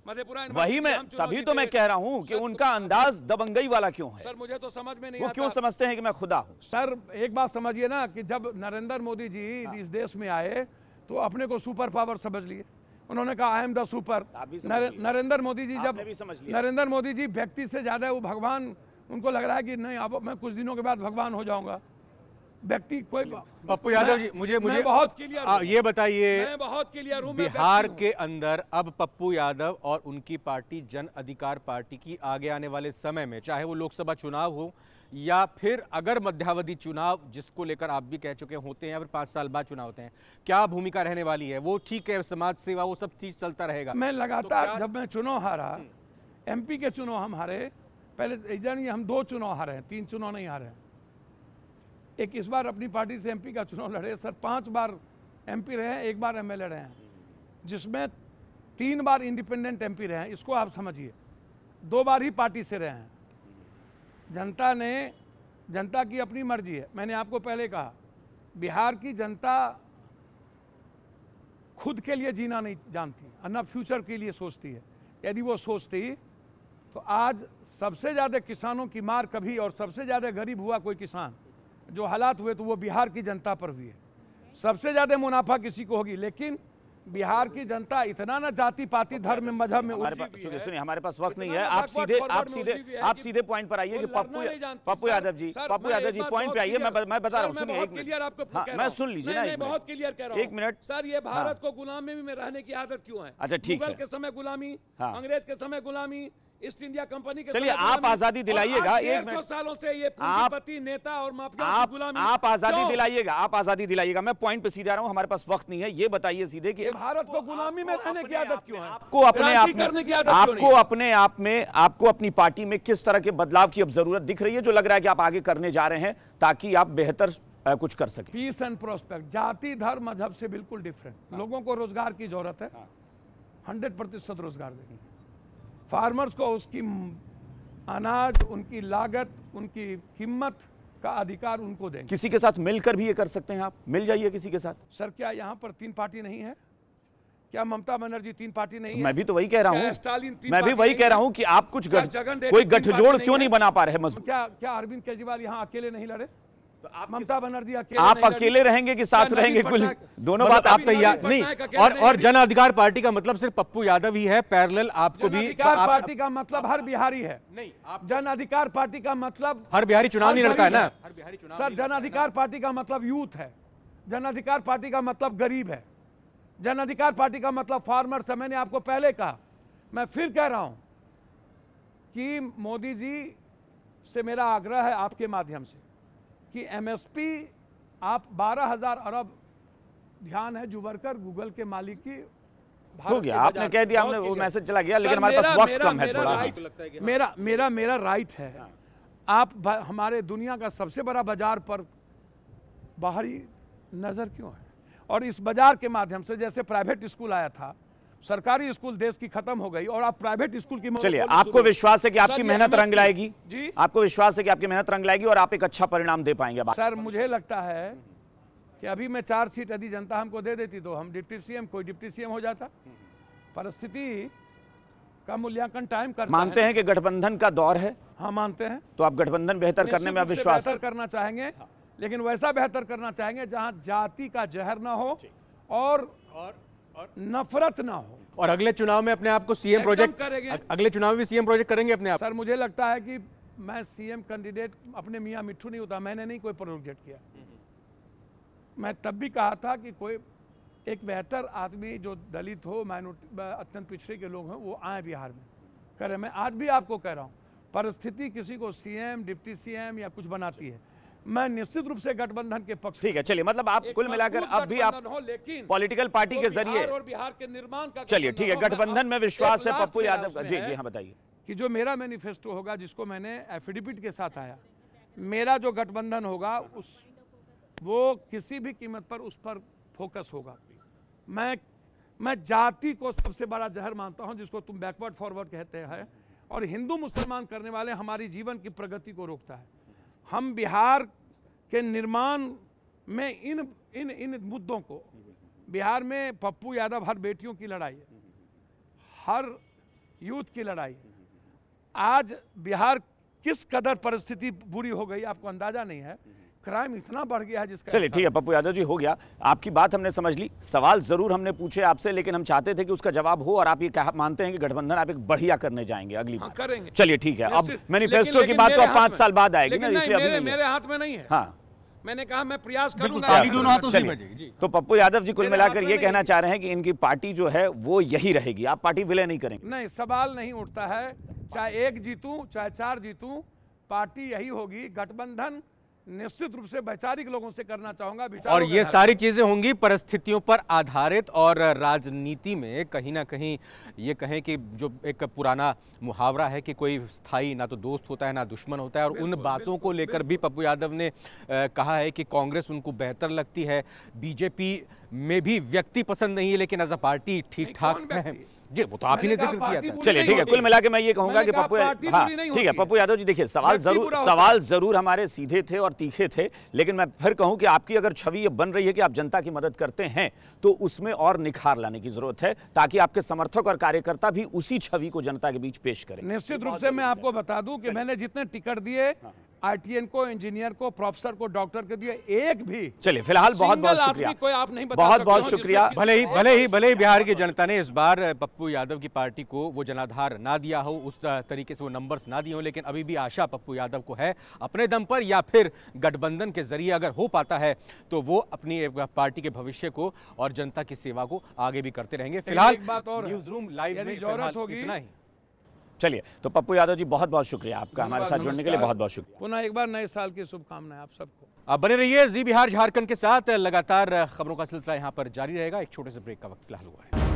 मधेपुरा वही मैं तभी तो मैं कह रहा हूं कि उनका अंदाज दबंगई वाला क्यों है? सर मुझे तो समझ में नहीं वो क्यों समझते हैं कि मैं खुदा हूं? सर एक बात समझिए ना कि जब नरेंद्र मोदी जी इस देश में आए तो अपने को सुपर पावर समझ लिए, उन्होंने कहा I am the super. Narendra Modi ji जब नरेंद्र मोदी जी व्यक्ति से ज्यादा वो भगवान, उनको लग रहा है कि नहीं अब मैं कुछ दिनों के बाद भगवान हो जाऊंगा। व्यक्ति कोई पप्पू यादव जी, मुझे बहुत क्लियर ये बताइए, मैं बहुत क्लियर हूं, बिहार के अंदर अब पप्पू यादव और उनकी पार्टी जन अधिकार पार्टी की आगे आने वाले समय में, चाहे वो लोकसभा चुनाव हो या फिर अगर मध्यावधि चुनाव जिसको लेकर आप भी कह चुके होते हैं या फिर 5 साल बाद चुनाव होते हैं, क्या भूमिका रहने वाली है? वो ठीक है, समाज सेवा वो सब चीज चलता रहेगा। मैं लगातार जब मैं चुनाव हारा, एमपी के चुनाव हम हारे, पहले जानिए हम 2 चुनाव हारे हैं, 3 चुनाव नहीं हारे हैं। एक इस बार अपनी पार्टी से एमपी का चुनाव लड़े सर, 5 बार एमपी रहे हैं, 1 बार एमएलए रहे हैं, जिसमें 3 बार इंडिपेंडेंट एमपी रहे हैं, इसको आप समझिए। 2 बार ही पार्टी से रहे हैं। जनता की अपनी मर्जी है। मैंने आपको पहले कहा, बिहार की जनता खुद के लिए जीना नहीं जानती, ना फ्यूचर के लिए सोचती है। यदि वो सोचती तो आज सबसे ज़्यादा किसानों की मार कभी और सबसे ज़्यादा गरीब हुआ कोई किसान, जो हालात हुए तो वो बिहार की जनता पर हुई है। सबसे ज़्यादा मुनाफा किसी को होगी, लेकिन बिहार की जनता इतना ना जाति पाति धर्म मजहब में सुनिए, हमारे पास वक्त नहीं है, आप सीधे पॉइंट पर आइए कि पप्पू यादव जी पॉइंट पे आइए। मैं बता रहा हूँ, सुनिए एक मिनट, मैं सुन लीजिए ना, बहुत क्लियर कह रहा हूँ। 1 मिनट सर, ये भारत को गुलामी में रहने की आदत क्यों है? अच्छा ठीक है, के समय गुलामी, अंग्रेज के समय गुलामी, ईस्ट इंडिया कंपनी के चलिए, आप आजादी दिलाइएगा, एक 150 सालों से ये आप- पूंजीपति नेता और माफिया की आप गुलामी। आप आजादी क्यों? दिलाइएगा, आप आजादी दिलाइएगा। मैं पॉइंट पे सीधे आ रहा हूं, हमारे पास वक्त नहीं है। ये बताइए सीधे कि भारत को गुलामी में रहने की आदत क्यों है? आपको अपने आप क्रांति करने की में आदत क्यों आपको नहीं? अपने आप में आपको अपनी पार्टी में किस तरह के बदलाव की अब जरूरत दिख रही है, जो लग रहा है कि आप आगे करने जा रहे हैं ताकि आप बेहतर कुछ कर सकें? पीस एंड प्रोस्पेक्ट, जाति धर्म मजहब से बिल्कुल डिफरेंट। लोगों को रोजगार की जरूरत है, 100% रोजगार देंगे। फार्मर्स को उसकी अनाज, उनकी लागत, उनकी कीमत का अधिकार उनको देंगे। किसी के साथ मिलकर भी ये कर सकते हैं, आप मिल जाइए किसी के साथ। सर, क्या यहाँ पर 3 पार्टी नहीं है? क्या ममता बनर्जी 3 पार्टी नहीं है? मैं भी तो वही कह रहा क्या हूँ, स्टालिन 3 मैं भी पार्टी वही नहीं कह रहा है? हूँ कि आप कुछ क्या जगन रेड्डी कोई 3 पार्टी गठजोड़ नहीं क्यों है? नहीं बना पा रहे मजबूत? क्या अरविंद केजरीवाल यहाँ अकेले नहीं लड़े? ममता बनर्जी अकेले आप नहीं लड़ी? अकेले रहेंगे कि साथ क्या रहेंगे? नवीन कुल पटनायक- दोनों मतलब बात आप आप तैयार नवीन नहीं, पटनायक अकेले और नहीं। जन अधिकार पार्टी का मतलब सिर्फ पप्पू यादव ही है, पैरेलल आपको भी अधिकार पार्टी का मतलब हर बिहारी है। नहीं, आप जन अधिकार पार्टी का मतलब हर बिहारी चुनाव नहीं लड़ता है ना। सर, जन अधिकार पार्टी का मतलब यूथ है, जन अधिकार पार्टी का मतलब गरीब है, जन अधिकार पार्टी का मतलब फार्मर्स है। मैंने आपको पहले कहा, मैं फिर कह रहा हूं कि मोदी जी से मेरा आग्रह है आपके माध्यम से कि एमएसपी आप 12,000 अरब, ध्यान है जुबरकर गूगल के मालिक की, हो गया, आपने कह दिया, हमने वो मैसेज चला गया, लेकिन हमारे पास वक्त कम है थोड़ा। मेरा राइट है। आप हमारे दुनिया का सबसे बड़ा बाजार पर बाहरी नजर क्यों है? और इस बाजार के माध्यम से, जैसे प्राइवेट स्कूल आया था, सरकारी स्कूल देश की खत्म हो गई और आप प्राइवेट स्कूल की चलिए, आपको विश्वास है कि आपकी सर, ये मेहनत रंग MSP लाएगी? जी। आपको विश्वास है कि आपकी मेहनत रंग लाएगी और आप एक अच्छा परिणाम दे पाएंगे? सर, मुझे लगता है कि अभी मैं 4 सीट यदि जनता हमको दे देती तो हम डिप्टी सीएम, कोई डिप्टी सीएम हो जाता। परिस्थिति का मूल्यांकन टाइम करता मानते हैं कि गठबंधन का दौर है, हाँ, मानते हैं। तो आप गठबंधन बेहतर करने में आप निश्चित रूप से विश्वास? बेहतर करना चाहेंगे, लेकिन वैसा बेहतर करना चाहेंगे जहां जाति का जहर ना हो और नफरत ना हो। और अगले चुनाव में अपने आप को सीएम एकदम प्रोजेक्ट करेंगे। अगले चुनाव में भी सीएम प्रोजेक्ट करेंगे अपने आप? सर, मुझे लगता है कि मैं सीएम कैंडिडेट अपने मियां मिट्ठू नहीं होता। मैंने नहीं कोई प्रोजेक्ट किया। मैं तब भी कहा था कि कोई एक बेहतर आदमी जो दलित हो, माइनॉरिटी, अत्यंत पिछड़े के लोग हैं, वो आए बिहार में करे। मैं आज भी आपको कह रहा हूँ, परिस्थिति किसी को सीएम, डिप्टी सीएम या कुछ बनाती है। मैं निश्चित रूप से गठबंधन के पक्ष। ठीक है, चलिए, मतलब आप कुल मिलाकर अब भी आप पॉलिटिकल पार्टी के जरिए, और बिहार के निर्माण का चलिए ठीक है, गठबंधन में विश्वास है पप्पू यादव। जी जी, हाँ बताइए। कि जो मेरा मैनिफेस्टो होगा, जिसको मैंने एफिडेविट के साथ आया, मेरा जो गठबंधन होगा वो किसी भी कीमत पर उस पर फोकस होगा। मैं जाति को सबसे बड़ा जहर मानता हूं, जिसको तुम बैकवर्ड फॉरवर्ड कहते हैं, और हिंदू मुसलमान करने वाले हमारी जीवन की प्रगति को रोकता है। हम बिहार के निर्माण में इन मुद्दों को, बिहार में पप्पू यादव हर बेटियों की लड़ाई है, हर यूथ की लड़ाई है। आज बिहार किस कदर परिस्थिति बुरी हो गई आपको अंदाजा नहीं है। क्राइम इतना बढ़ गया है जिसका। चलिए ठीक है पप्पू यादव जी, हो गया, आपकी बात हमने समझ ली। सवाल जरूर हमने पूछे आपसे, लेकिन हम चाहते थे कि उसका जवाब हो, और आप ये मानते हैं कि गठबंधन आप एक बढ़िया करने जाएंगे अगली बार? करेंगे। चलिए ठीक है, अब मैनिफेस्टो की बात तो अब 5 साल बाद आएगी ना, इसलिए अभी मेरे हाथ में नहीं है। हाँ, मैंने कहा मैं प्रयास करूंगा। चलिए, तो पप्पू यादव जी कुल मिलाकर ये कहना चाह रहे हैं कि इनकी पार्टी जो है वो यही रहेगी, आप पार्टी विलय नहीं करेंगे? नहीं, सवाल नहीं उठता है। चाहे 1 जीतूं चाहे 4 जीतूं, पार्टी यही होगी। गठबंधन निश्चित रूप से वैचारिक लोगों से करना चाहूंगा। और ये सारी चीजें होंगी परिस्थितियों पर आधारित, और राजनीति में कहीं ना कहीं ये कहें कि जो एक पुराना मुहावरा है कि कोई स्थायी ना तो दोस्त होता है ना दुश्मन होता है, और उन बातों को लेकर भी पप्पू यादव ने कहा है कि कांग्रेस उनको बेहतर लगती है, बीजेपी में भी व्यक्ति पसंद नहीं है, लेकिन एज अ पार्टी ठीक ठाक है। जी, वो तो आप ही ने जिक्र किया था। चलिए ठीक है, कुल मिला के मैं ये कहूंगा कि पप्पू, हाँ ठीक है पप्पू यादव जी, देखिए सवाल जरूर हमारे सीधे थे और तीखे थे, लेकिन मैं फिर कहूं कि आपकी अगर छवि ये बन रही है कि आप जनता की मदद करते हैं, तो उसमें और निखार लाने की जरूरत है, ताकि आपके समर्थक और कार्यकर्ता भी उसी छवि को जनता के बीच पेश करें। निश्चित रूप से मैं आपको बता दूं कि मैंने जितने टिकट दिए, आईटीएन को, इंजीनियर को, प्रोफेसर को, डॉक्टर को दिए, एक भी। चलिए फिलहाल बहुत बहुत शुक्रिया, बहुत बहुत शुक्रिया। भले ही बिहार की जनता ने इस बार पप्पू यादव की पार्टी को वो जनाधार ना दिया हो, उस तरीके से वो नंबर्स ना दिए हो, लेकिन अभी भी आशा पप्पू यादव को है अपने दम पर, या फिर गठबंधन के जरिए अगर हो पाता है तो वो अपनी पार्टी के भविष्य को और जनता की सेवा को आगे भी करते रहेंगे। फिलहाल न्यूज़ रूम लाइव में जरूरत होगी इतना ही। चलिए, तो पप्पू यादव जी बहुत बहुत शुक्रिया आपका हमारे साथ जुड़ने के लिए, बहुत बहुत शुक्रिया। पुनः एक बार नए साल की शुभकामनाएं आप सबको। आप बने रहिए जी बिहार झारखंड के साथ, लगातार खबरों का सिलसिला यहाँ पर जारी रहेगा। एक छोटे से ब्रेक का वक्त फिलहाल हुआ है।